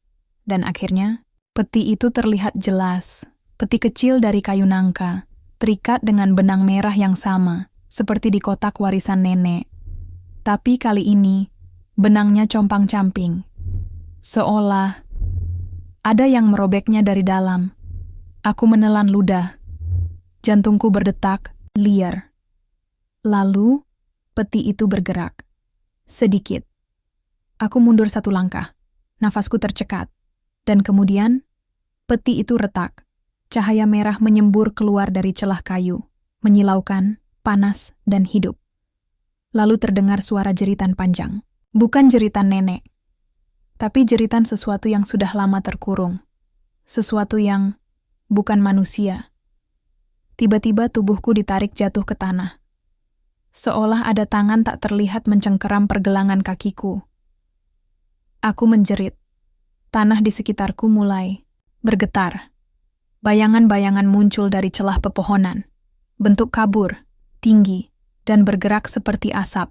Dan akhirnya, peti itu terlihat jelas. Peti kecil dari kayu nangka, terikat dengan benang merah yang sama, seperti di kotak warisan nenek. Tapi kali ini, benangnya compang-camping. Seolah ada yang merobeknya dari dalam. Aku menelan ludah. Jantungku berdetak, liar. Lalu, peti itu bergerak. Sedikit. Aku mundur satu langkah. Nafasku tercekat. Dan kemudian, peti itu retak. Cahaya merah menyembur keluar dari celah kayu, menyilaukan, panas, dan hidup. Lalu terdengar suara jeritan panjang. Bukan jeritan nenek, tapi jeritan sesuatu yang sudah lama terkurung. Sesuatu yang bukan manusia. Tiba-tiba tubuhku ditarik jatuh ke tanah. Seolah ada tangan tak terlihat mencengkeram pergelangan kakiku. Aku menjerit. Tanah di sekitarku mulai bergetar. Bayangan-bayangan muncul dari celah pepohonan. Bentuk kabur, tinggi, dan bergerak seperti asap.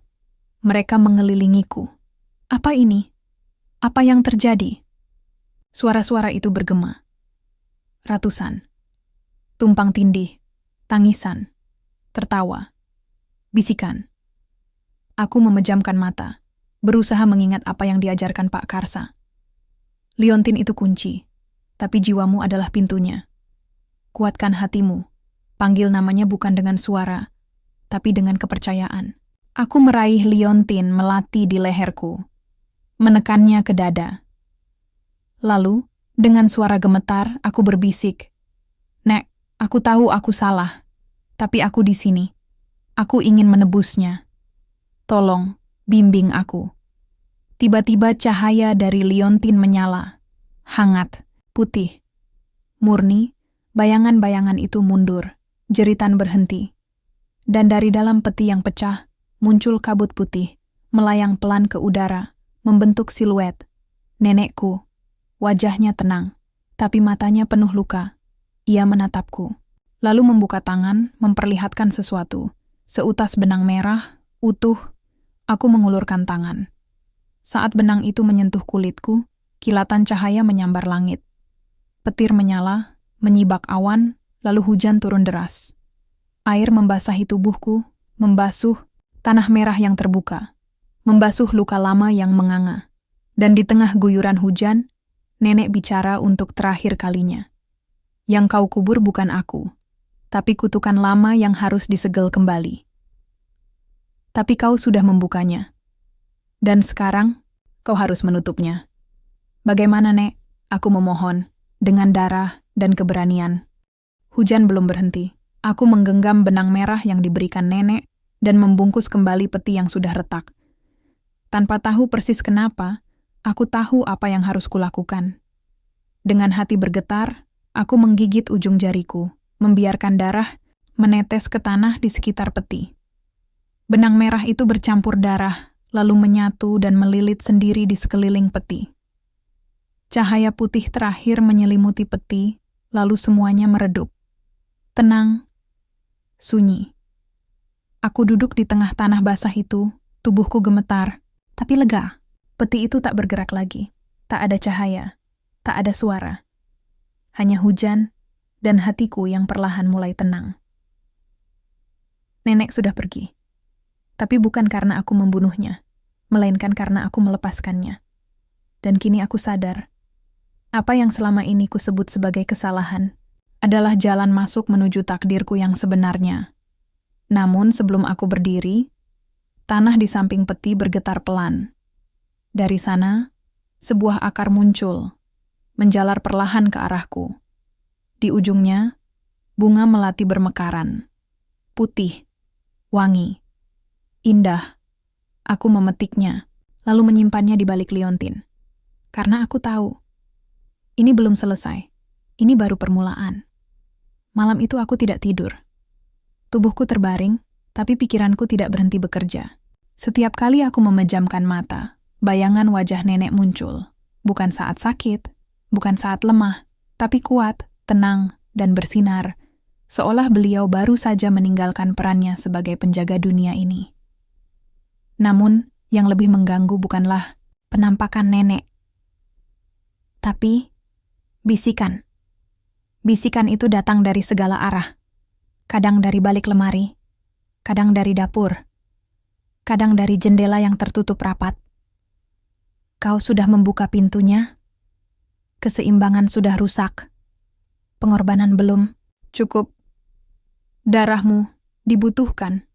Mereka mengelilingiku. Apa ini? Apa yang terjadi? Suara-suara itu bergema. Ratusan. Tumpang tindih. Tangisan. Tertawa. Bisikan. Aku memejamkan mata, berusaha mengingat apa yang diajarkan Pak Karsa. Liontin itu kunci, tapi jiwamu adalah pintunya. Kuatkan hatimu. Panggil namanya bukan dengan suara, tapi dengan kepercayaan. Aku meraih liontin melati di leherku, menekannya ke dada. Lalu, dengan suara gemetar, aku berbisik, "Nek, aku tahu aku salah, tapi aku di sini. Aku ingin menebusnya. Tolong, bimbing aku." Tiba-tiba cahaya dari liontin menyala. Hangat, putih. Murni, bayangan-bayangan itu mundur. Jeritan berhenti. Dan dari dalam peti yang pecah, muncul kabut putih, melayang pelan ke udara, membentuk siluet. Nenekku. Wajahnya tenang, tapi matanya penuh luka. Ia menatapku, lalu membuka tangan, memperlihatkan sesuatu. Seutas benang merah, utuh. Aku mengulurkan tangan. Saat benang itu menyentuh kulitku, kilatan cahaya menyambar langit. Petir menyala, menyibak awan, lalu hujan turun deras. Air membasahi tubuhku, membasuh tanah merah yang terbuka, membasuh luka lama yang menganga. Dan di tengah guyuran hujan, nenek bicara untuk terakhir kalinya. Yang kau kubur bukan aku, tapi kutukan lama yang harus disegel kembali. Tapi kau sudah membukanya. Dan sekarang, kau harus menutupnya. Bagaimana, Nek? Aku memohon, dengan darah dan keberanian. Hujan belum berhenti. Aku menggenggam benang merah yang diberikan nenek dan membungkus kembali peti yang sudah retak. Tanpa tahu persis kenapa, aku tahu apa yang harus kulakukan. Dengan hati bergetar, aku menggigit ujung jariku, membiarkan darah menetes ke tanah di sekitar peti. Benang merah itu bercampur darah, lalu menyatu dan melilit sendiri di sekeliling peti. Cahaya putih terakhir menyelimuti peti, lalu semuanya meredup. Tenang, sunyi. Aku duduk di tengah tanah basah itu, tubuhku gemetar, tapi lega. Peti itu tak bergerak lagi, tak ada cahaya, tak ada suara. Hanya hujan dan hatiku yang perlahan mulai tenang. Nenek sudah pergi, tapi bukan karena aku membunuhnya, melainkan karena aku melepaskannya. Dan kini aku sadar, apa yang selama ini kusebut sebagai kesalahan adalah jalan masuk menuju takdirku yang sebenarnya. Namun sebelum aku berdiri, tanah di samping peti bergetar pelan. Dari sana, sebuah akar muncul, menjalar perlahan ke arahku. Di ujungnya, bunga melati bermekaran. Putih, wangi, indah. Aku memetiknya, lalu menyimpannya di balik liontin. Karena aku tahu, ini belum selesai. Ini baru permulaan. Malam itu aku tidak tidur. Tubuhku terbaring, tapi pikiranku tidak berhenti bekerja. Setiap kali aku memejamkan mata, bayangan wajah nenek muncul. Bukan saat sakit, bukan saat lemah, tapi kuat, tenang, dan bersinar. seolah beliau baru saja meninggalkan perannya sebagai penjaga dunia ini. Namun, yang lebih mengganggu bukanlah penampakan nenek, tapi bisikan. Bisikan itu datang dari segala arah, kadang dari balik lemari, kadang dari dapur, kadang dari jendela yang tertutup rapat. Kau sudah membuka pintunya? Keseimbangan sudah rusak. Pengorbanan belum cukup. Darahmu dibutuhkan.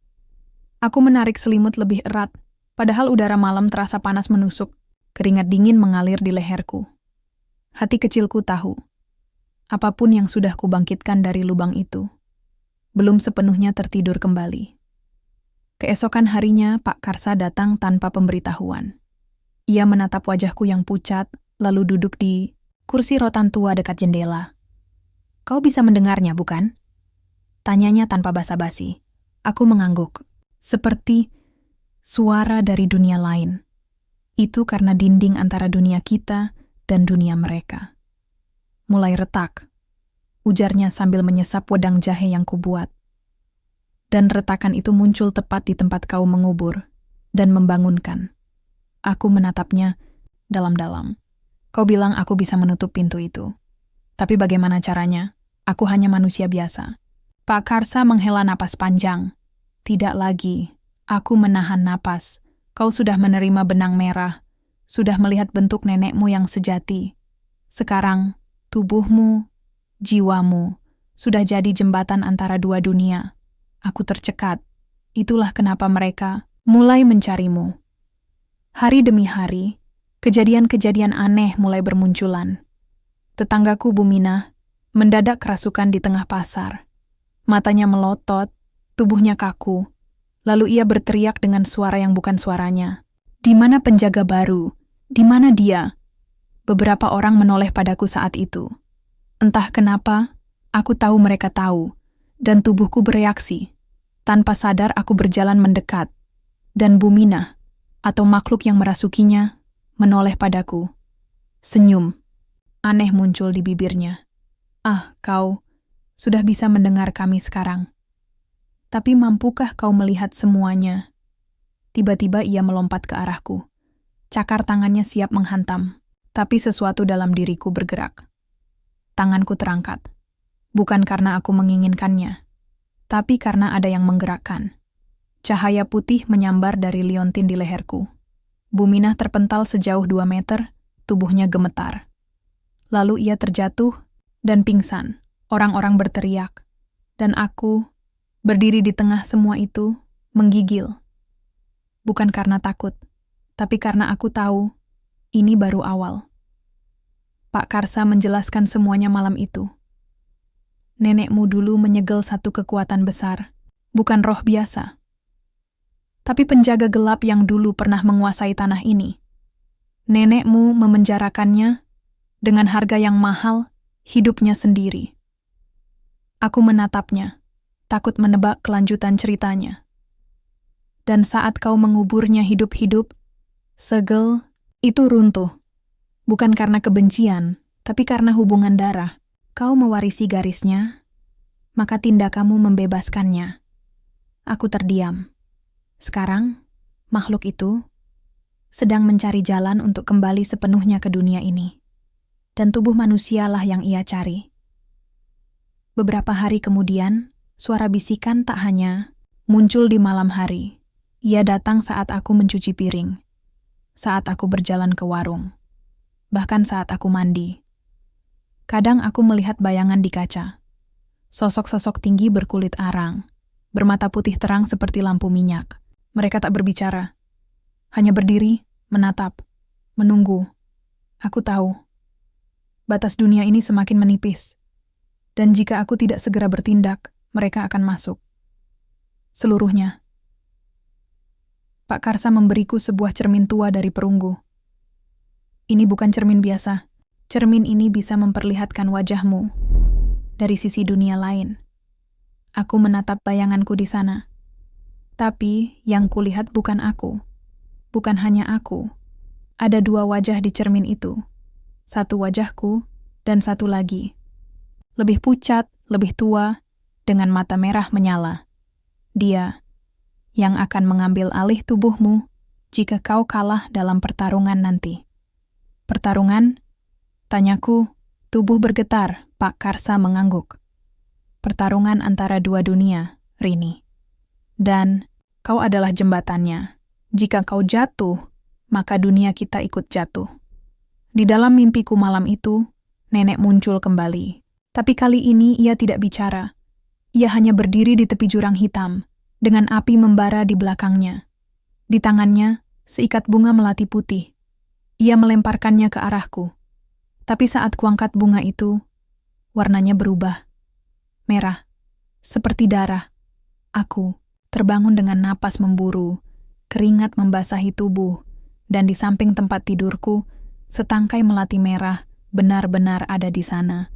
Aku menarik selimut lebih erat, padahal udara malam terasa panas menusuk. Keringat dingin mengalir di leherku. Hati kecilku tahu, apapun yang sudah kubangkitkan dari lubang itu, belum sepenuhnya tertidur kembali. Keesokan harinya, Pak Karsa datang tanpa pemberitahuan. Ia menatap wajahku yang pucat, lalu duduk di kursi rotan tua dekat jendela. Kau bisa mendengarnya, bukan? Tanyanya tanpa basa-basi. Aku mengangguk, seperti suara dari dunia lain. Itu karena dinding antara dunia kita dan dunia mereka mulai retak, ujarnya sambil menyesap wedang jahe yang kubuat. Dan retakan itu muncul tepat di tempat kau mengubur dan membangunkan. Aku menatapnya dalam-dalam. Kau bilang aku bisa menutup pintu itu. Tapi bagaimana caranya? Aku hanya manusia biasa. Pak Karsa menghela napas panjang. Tidak lagi. Aku menahan napas. Kau sudah menerima benang merah. Sudah melihat bentuk nenekmu yang sejati. Sekarang, tubuhmu, jiwamu, sudah jadi jembatan antara dua dunia. Aku tercekat. Itulah kenapa mereka mulai mencarimu. Hari demi hari, kejadian-kejadian aneh mulai bermunculan. Tetanggaku Bumina mendadak kerasukan di tengah pasar. Matanya melotot, tubuhnya kaku. Lalu ia berteriak dengan suara yang bukan suaranya. Di mana penjaga baru? Di mana dia? Beberapa orang menoleh padaku saat itu. Entah kenapa, aku tahu mereka tahu, dan tubuhku bereaksi. Tanpa sadar aku berjalan mendekat, dan Bumina, atau makhluk yang merasukinya, menoleh padaku. Senyum aneh muncul di bibirnya. Ah, kau sudah bisa mendengar kami sekarang. Tapi mampukah kau melihat semuanya? Tiba-tiba ia melompat ke arahku. Cakar tangannya siap menghantam, tapi sesuatu dalam diriku bergerak. Tanganku terangkat. Bukan karena aku menginginkannya, tapi karena ada yang menggerakkan. Cahaya putih menyambar dari liontin di leherku. Buminah terpental sejauh 2 meter, tubuhnya gemetar. Lalu ia terjatuh dan pingsan. Orang-orang berteriak. Dan aku, berdiri di tengah semua itu, menggigil. Bukan karena takut, tapi karena aku tahu, ini baru awal. Pak Karsa menjelaskan semuanya malam itu. Nenekmu dulu menyegel satu kekuatan besar, bukan roh biasa. Tapi penjaga gelap yang dulu pernah menguasai tanah ini. Nenekmu memenjarakannya dengan harga yang mahal, hidupnya sendiri. Aku menatapnya, takut menebak kelanjutan ceritanya. Dan saat kau menguburnya hidup-hidup, segel itu runtuh. Bukan karena kebencian, tapi karena hubungan darah. Kau mewarisi garisnya, maka tindakanmu membebaskannya. Aku terdiam. Sekarang, makhluk itu sedang mencari jalan untuk kembali sepenuhnya ke dunia ini. Dan tubuh manusialah yang ia cari. Beberapa hari kemudian, suara bisikan tak hanya muncul di malam hari. Ia datang saat aku mencuci piring, saat aku berjalan ke warung, bahkan saat aku mandi. Kadang aku melihat bayangan di kaca. Sosok-sosok tinggi berkulit arang, bermata putih terang seperti lampu minyak. Mereka tak berbicara, hanya berdiri, menatap, menunggu. Aku tahu, batas dunia ini semakin menipis, dan jika aku tidak segera bertindak, mereka akan masuk. Seluruhnya. Pak Karsa memberiku sebuah cermin tua dari perunggu. Ini bukan cermin biasa. Cermin ini bisa memperlihatkan wajahmu dari sisi dunia lain. Aku menatap bayanganku di sana. Tapi yang kulihat bukan aku. Bukan hanya aku. Ada 2 wajah di cermin itu. Satu wajahku dan satu lagi. Lebih pucat, lebih tua, dengan mata merah menyala. Dia yang akan mengambil alih tubuhmu jika kau kalah dalam pertarungan nanti. Pertarungan? Tanyaku, tubuh bergetar, Pak Karsa mengangguk. Pertarungan antara dua dunia, Rini. Dan kau adalah jembatannya. Jika kau jatuh, maka dunia kita ikut jatuh. Di dalam mimpiku malam itu, nenek muncul kembali. Tapi kali ini ia tidak bicara. Ia hanya berdiri di tepi jurang hitam, dengan api membara di belakangnya. Di tangannya, seikat bunga melati putih. Ia melemparkannya ke arahku. Tapi saat kuangkat bunga itu, warnanya berubah. Merah, seperti darah. Aku terbangun dengan napas memburu, keringat membasahi tubuh, dan di samping tempat tidurku, setangkai melati merah benar-benar ada di sana.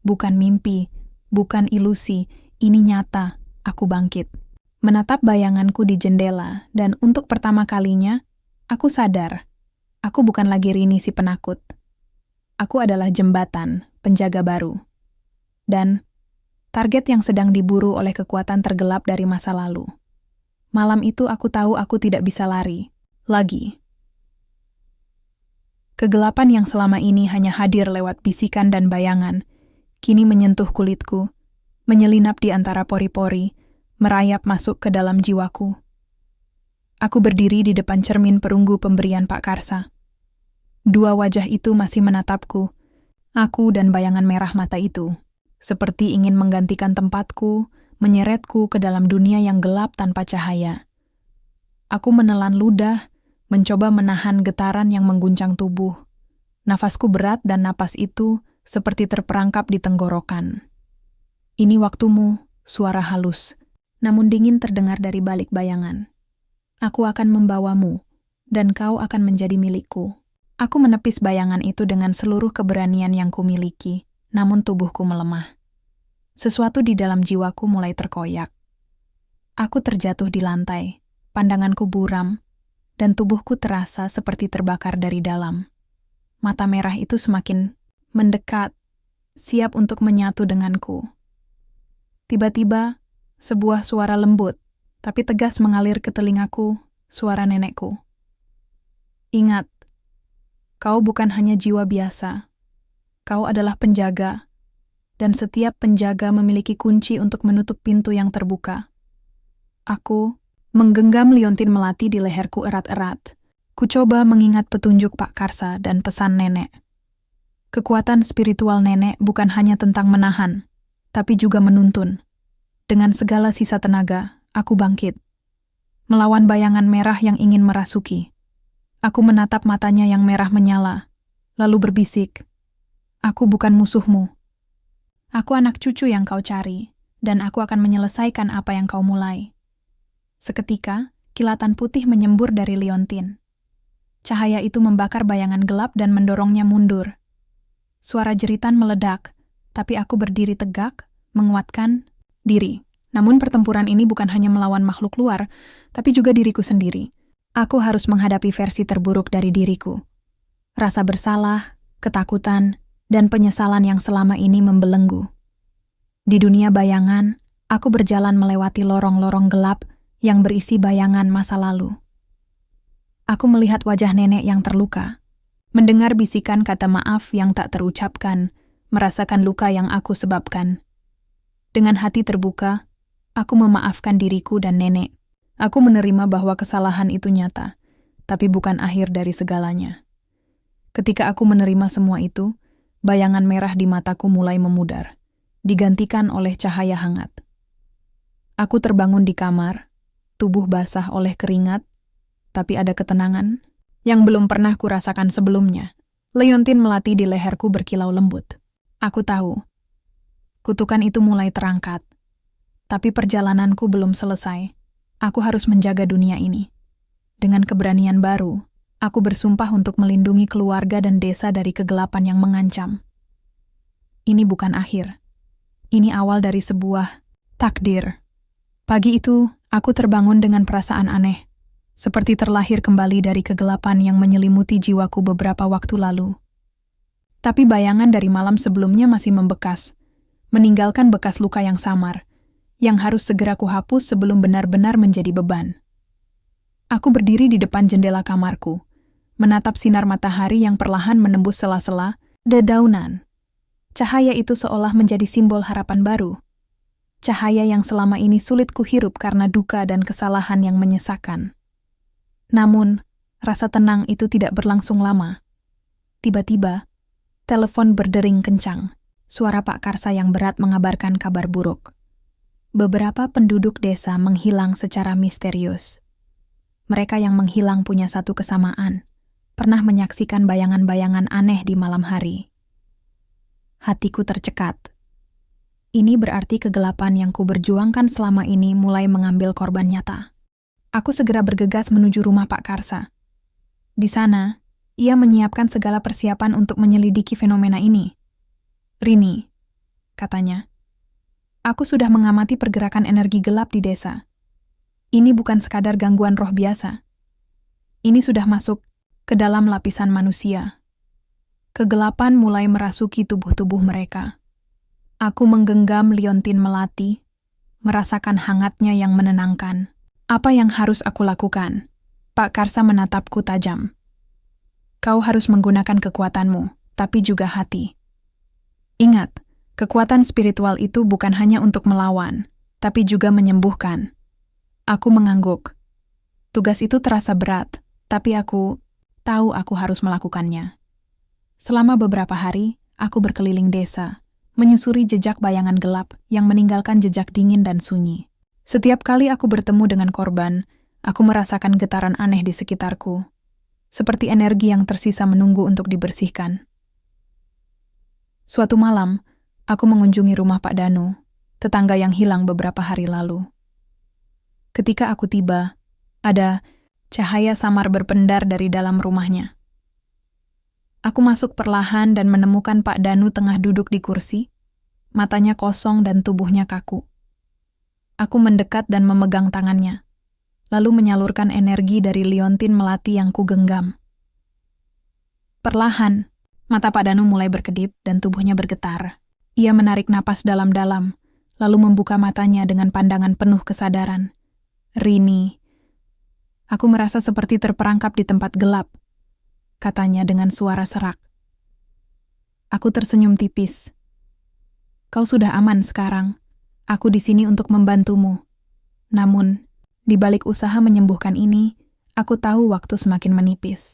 Bukan mimpi, bukan ilusi, ini nyata, aku bangkit. Menatap bayanganku di jendela, dan untuk pertama kalinya, aku sadar, aku bukan lagi Rini si penakut. Aku adalah jembatan, penjaga baru. Dan target yang sedang diburu oleh kekuatan tergelap dari masa lalu. Malam itu aku tahu aku tidak bisa lari. Lagi. Kegelapan yang selama ini hanya hadir lewat bisikan dan bayangan, kini menyentuh kulitku, menyelinap di antara pori-pori, merayap masuk ke dalam jiwaku. Aku berdiri di depan cermin perunggu pemberian Pak Karsa. Dua wajah itu masih menatapku, aku dan bayangan merah mata itu, seperti ingin menggantikan tempatku, menyeretku ke dalam dunia yang gelap tanpa cahaya. Aku menelan ludah, mencoba menahan getaran yang mengguncang tubuh. Nafasku berat dan napas itu seperti terperangkap di tenggorokan. Ini waktumu, suara halus, namun dingin terdengar dari balik bayangan. Aku akan membawamu, dan kau akan menjadi milikku. Aku menepis bayangan itu dengan seluruh keberanian yang kumiliki, namun tubuhku melemah. Sesuatu di dalam jiwaku mulai terkoyak. Aku terjatuh di lantai, pandanganku buram, dan tubuhku terasa seperti terbakar dari dalam. Mata merah itu semakin mendekat, siap untuk menyatu denganku. Tiba-tiba, sebuah suara lembut, tapi tegas mengalir ke telingaku, suara nenekku. Ingat, kau bukan hanya jiwa biasa. Kau adalah penjaga, dan setiap penjaga memiliki kunci untuk menutup pintu yang terbuka. Aku menggenggam liontin melati di leherku erat-erat. Ku coba mengingat petunjuk Pak Karsa dan pesan nenek. Kekuatan spiritual nenek bukan hanya tentang menahan, tapi juga menuntun. Dengan segala sisa tenaga, aku bangkit. Melawan bayangan merah yang ingin merasuki. Aku menatap matanya yang merah menyala, lalu berbisik, "Aku bukan musuhmu. Aku anak cucu yang kau cari, dan aku akan menyelesaikan apa yang kau mulai." Seketika, kilatan putih menyembur dari liontin. Cahaya itu membakar bayangan gelap dan mendorongnya mundur. Suara jeritan meledak, tapi aku berdiri tegak, menguatkan diri. Namun pertempuran ini bukan hanya melawan makhluk luar, tapi juga diriku sendiri. Aku harus menghadapi versi terburuk dari diriku. Rasa bersalah, ketakutan, dan penyesalan yang selama ini membelenggu. Di dunia bayangan, aku berjalan melewati lorong-lorong gelap yang berisi bayangan masa lalu. Aku melihat wajah nenek yang terluka, mendengar bisikan kata maaf yang tak terucapkan, merasakan luka yang aku sebabkan. Dengan hati terbuka, aku memaafkan diriku dan nenek. Aku menerima bahwa kesalahan itu nyata, tapi bukan akhir dari segalanya. Ketika aku menerima semua itu, bayangan merah di mataku mulai memudar, digantikan oleh cahaya hangat. Aku terbangun di kamar, tubuh basah oleh keringat, tapi ada ketenangan yang belum pernah kurasakan sebelumnya. Leontin melati di leherku berkilau lembut. Aku tahu, kutukan itu mulai terangkat. Tapi perjalananku belum selesai. Aku harus menjaga dunia ini. Dengan keberanian baru, aku bersumpah untuk melindungi keluarga dan desa dari kegelapan yang mengancam. Ini bukan akhir. Ini awal dari sebuah takdir. Pagi itu, aku terbangun dengan perasaan aneh. Seperti terlahir kembali dari kegelapan yang menyelimuti jiwaku beberapa waktu lalu. Tapi bayangan dari malam sebelumnya masih membekas, meninggalkan bekas luka yang samar, yang harus segera kuhapus sebelum benar-benar menjadi beban. Aku berdiri di depan jendela kamarku, menatap sinar matahari yang perlahan menembus sela-sela dedaunan. Cahaya itu seolah menjadi simbol harapan baru. Cahaya yang selama ini sulit kuhirup karena duka dan kesalahan yang menyesakan. Namun, rasa tenang itu tidak berlangsung lama. Tiba-tiba, telepon berdering kencang. Suara Pak Karsa yang berat mengabarkan kabar buruk. Beberapa penduduk desa menghilang secara misterius. Mereka yang menghilang punya satu kesamaan. Pernah menyaksikan bayangan-bayangan aneh di malam hari. Hatiku tercekat. Ini berarti kegelapan yang kuberjuangkan selama ini mulai mengambil korban nyata. Aku segera bergegas menuju rumah Pak Karsa. Di sana, ia menyiapkan segala persiapan untuk menyelidiki fenomena ini. "Rini," katanya, "aku sudah mengamati pergerakan energi gelap di desa. Ini bukan sekadar gangguan roh biasa. Ini sudah masuk ke dalam lapisan manusia. Kegelapan mulai merasuki tubuh-tubuh mereka. Aku menggenggam liontin melati, merasakan hangatnya yang menenangkan. Apa yang harus aku lakukan?" Pak Karsa menatapku tajam. "Kau harus menggunakan kekuatanmu, tapi juga hati. Ingat, kekuatan spiritual itu bukan hanya untuk melawan, tapi juga menyembuhkan." Aku mengangguk. Tugas itu terasa berat, tapi aku tahu aku harus melakukannya. Selama beberapa hari, aku berkeliling desa, menyusuri jejak bayangan gelap yang meninggalkan jejak dingin dan sunyi. Setiap kali aku bertemu dengan korban, aku merasakan getaran aneh di sekitarku, seperti energi yang tersisa menunggu untuk dibersihkan. Suatu malam, aku mengunjungi rumah Pak Danu, tetangga yang hilang beberapa hari lalu. Ketika aku tiba, ada cahaya samar berpendar dari dalam rumahnya. Aku masuk perlahan dan menemukan Pak Danu tengah duduk di kursi, matanya kosong dan tubuhnya kaku. Aku mendekat dan memegang tangannya, lalu menyalurkan energi dari liontin melati yang kugenggam. Perlahan, mata Pak Danu mulai berkedip dan tubuhnya bergetar. Ia menarik napas dalam-dalam, lalu membuka matanya dengan pandangan penuh kesadaran. "Rini, aku merasa seperti terperangkap di tempat gelap," katanya dengan suara serak. Aku tersenyum tipis. "Kau sudah aman sekarang. Aku di sini untuk membantumu. Namun, di balik usaha menyembuhkan ini, aku tahu waktu semakin menipis.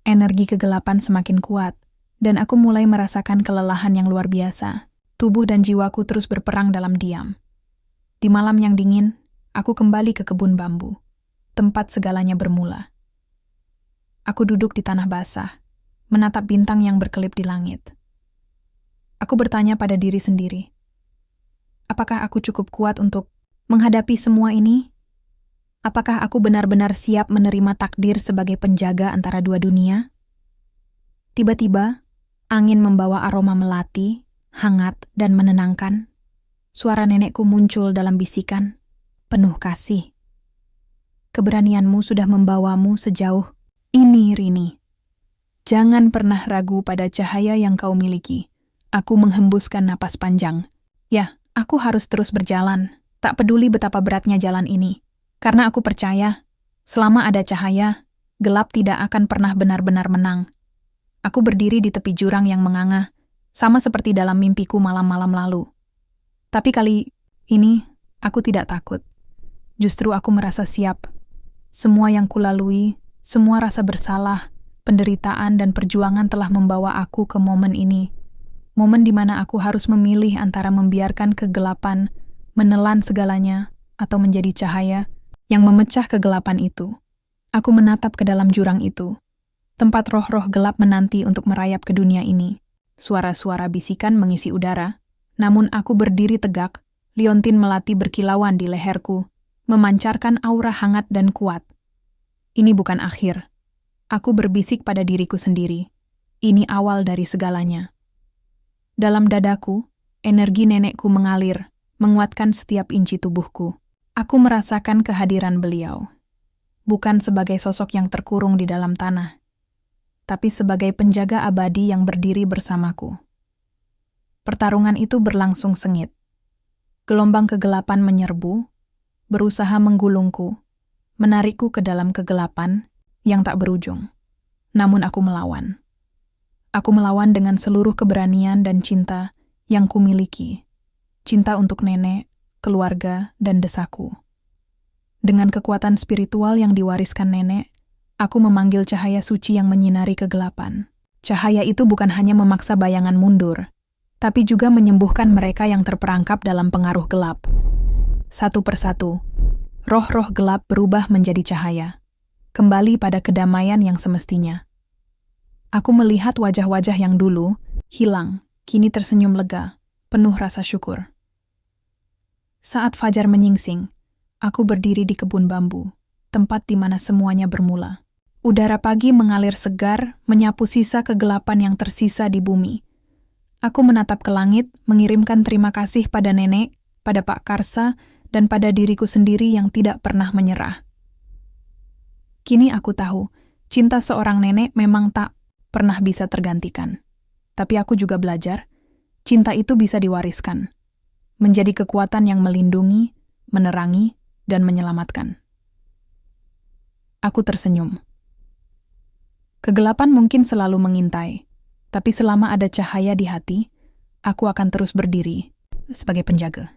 Energi kegelapan semakin kuat, dan aku mulai merasakan kelelahan yang luar biasa. Tubuh dan jiwaku terus berperang dalam diam. Di malam yang dingin, aku kembali ke kebun bambu, tempat segalanya bermula. Aku duduk di tanah basah, menatap bintang yang berkelip di langit. Aku bertanya pada diri sendiri, apakah aku cukup kuat untuk menghadapi semua ini? Apakah aku benar-benar siap menerima takdir sebagai penjaga antara dua dunia? Tiba-tiba, angin membawa aroma melati, hangat dan menenangkan. Suara nenekku muncul dalam bisikan, penuh kasih. "Keberanianmu sudah membawamu sejauh ini, Rini. Jangan pernah ragu pada cahaya yang kau miliki." Aku menghembuskan napas panjang. Ya, aku harus terus berjalan, tak peduli betapa beratnya jalan ini. Karena aku percaya, selama ada cahaya, gelap tidak akan pernah benar-benar menang. Aku berdiri di tepi jurang yang menganga, sama seperti dalam mimpiku malam-malam lalu. Tapi kali ini, aku tidak takut. Justru aku merasa siap. Semua yang kulalui, semua rasa bersalah, penderitaan dan perjuangan telah membawa aku ke momen ini. Momen di mana aku harus memilih antara membiarkan kegelapan menelan segalanya atau menjadi cahaya yang memecah kegelapan itu. Aku menatap ke dalam jurang itu, tempat roh-roh gelap menanti untuk merayap ke dunia ini. Suara-suara bisikan mengisi udara, namun aku berdiri tegak, liontin melati berkilauan di leherku, memancarkan aura hangat dan kuat. Ini bukan akhir. Aku berbisik pada diriku sendiri. Ini awal dari segalanya. Dalam dadaku, energi nenekku mengalir, menguatkan setiap inci tubuhku. Aku merasakan kehadiran beliau, bukan sebagai sosok yang terkurung di dalam tanah, tapi sebagai penjaga abadi yang berdiri bersamaku. Pertarungan itu berlangsung sengit. Gelombang kegelapan menyerbu, berusaha menggulungku, menarikku ke dalam kegelapan yang tak berujung. Namun aku melawan. Aku melawan dengan seluruh keberanian dan cinta yang kumiliki. Cinta untuk nenek, keluarga, dan desaku. Dengan kekuatan spiritual yang diwariskan nenek, aku memanggil cahaya suci yang menyinari kegelapan. Cahaya itu bukan hanya memaksa bayangan mundur, tapi juga menyembuhkan mereka yang terperangkap dalam pengaruh gelap. Satu persatu, roh-roh gelap berubah menjadi cahaya, kembali pada kedamaian yang semestinya. Aku melihat wajah-wajah yang dulu hilang, kini tersenyum lega, penuh rasa syukur. Saat fajar menyingsing, aku berdiri di kebun bambu, tempat di mana semuanya bermula. Udara pagi mengalir segar, menyapu sisa kegelapan yang tersisa di bumi. Aku menatap ke langit, mengirimkan terima kasih pada nenek, pada Pak Karsa, dan pada diriku sendiri yang tidak pernah menyerah. Kini aku tahu, cinta seorang nenek memang tak pernah bisa tergantikan. Tapi aku juga belajar, cinta itu bisa diwariskan. Menjadi kekuatan yang melindungi, menerangi, dan menyelamatkan. Aku tersenyum. Kegelapan mungkin selalu mengintai, tapi selama ada cahaya di hati, aku akan terus berdiri sebagai penjaga.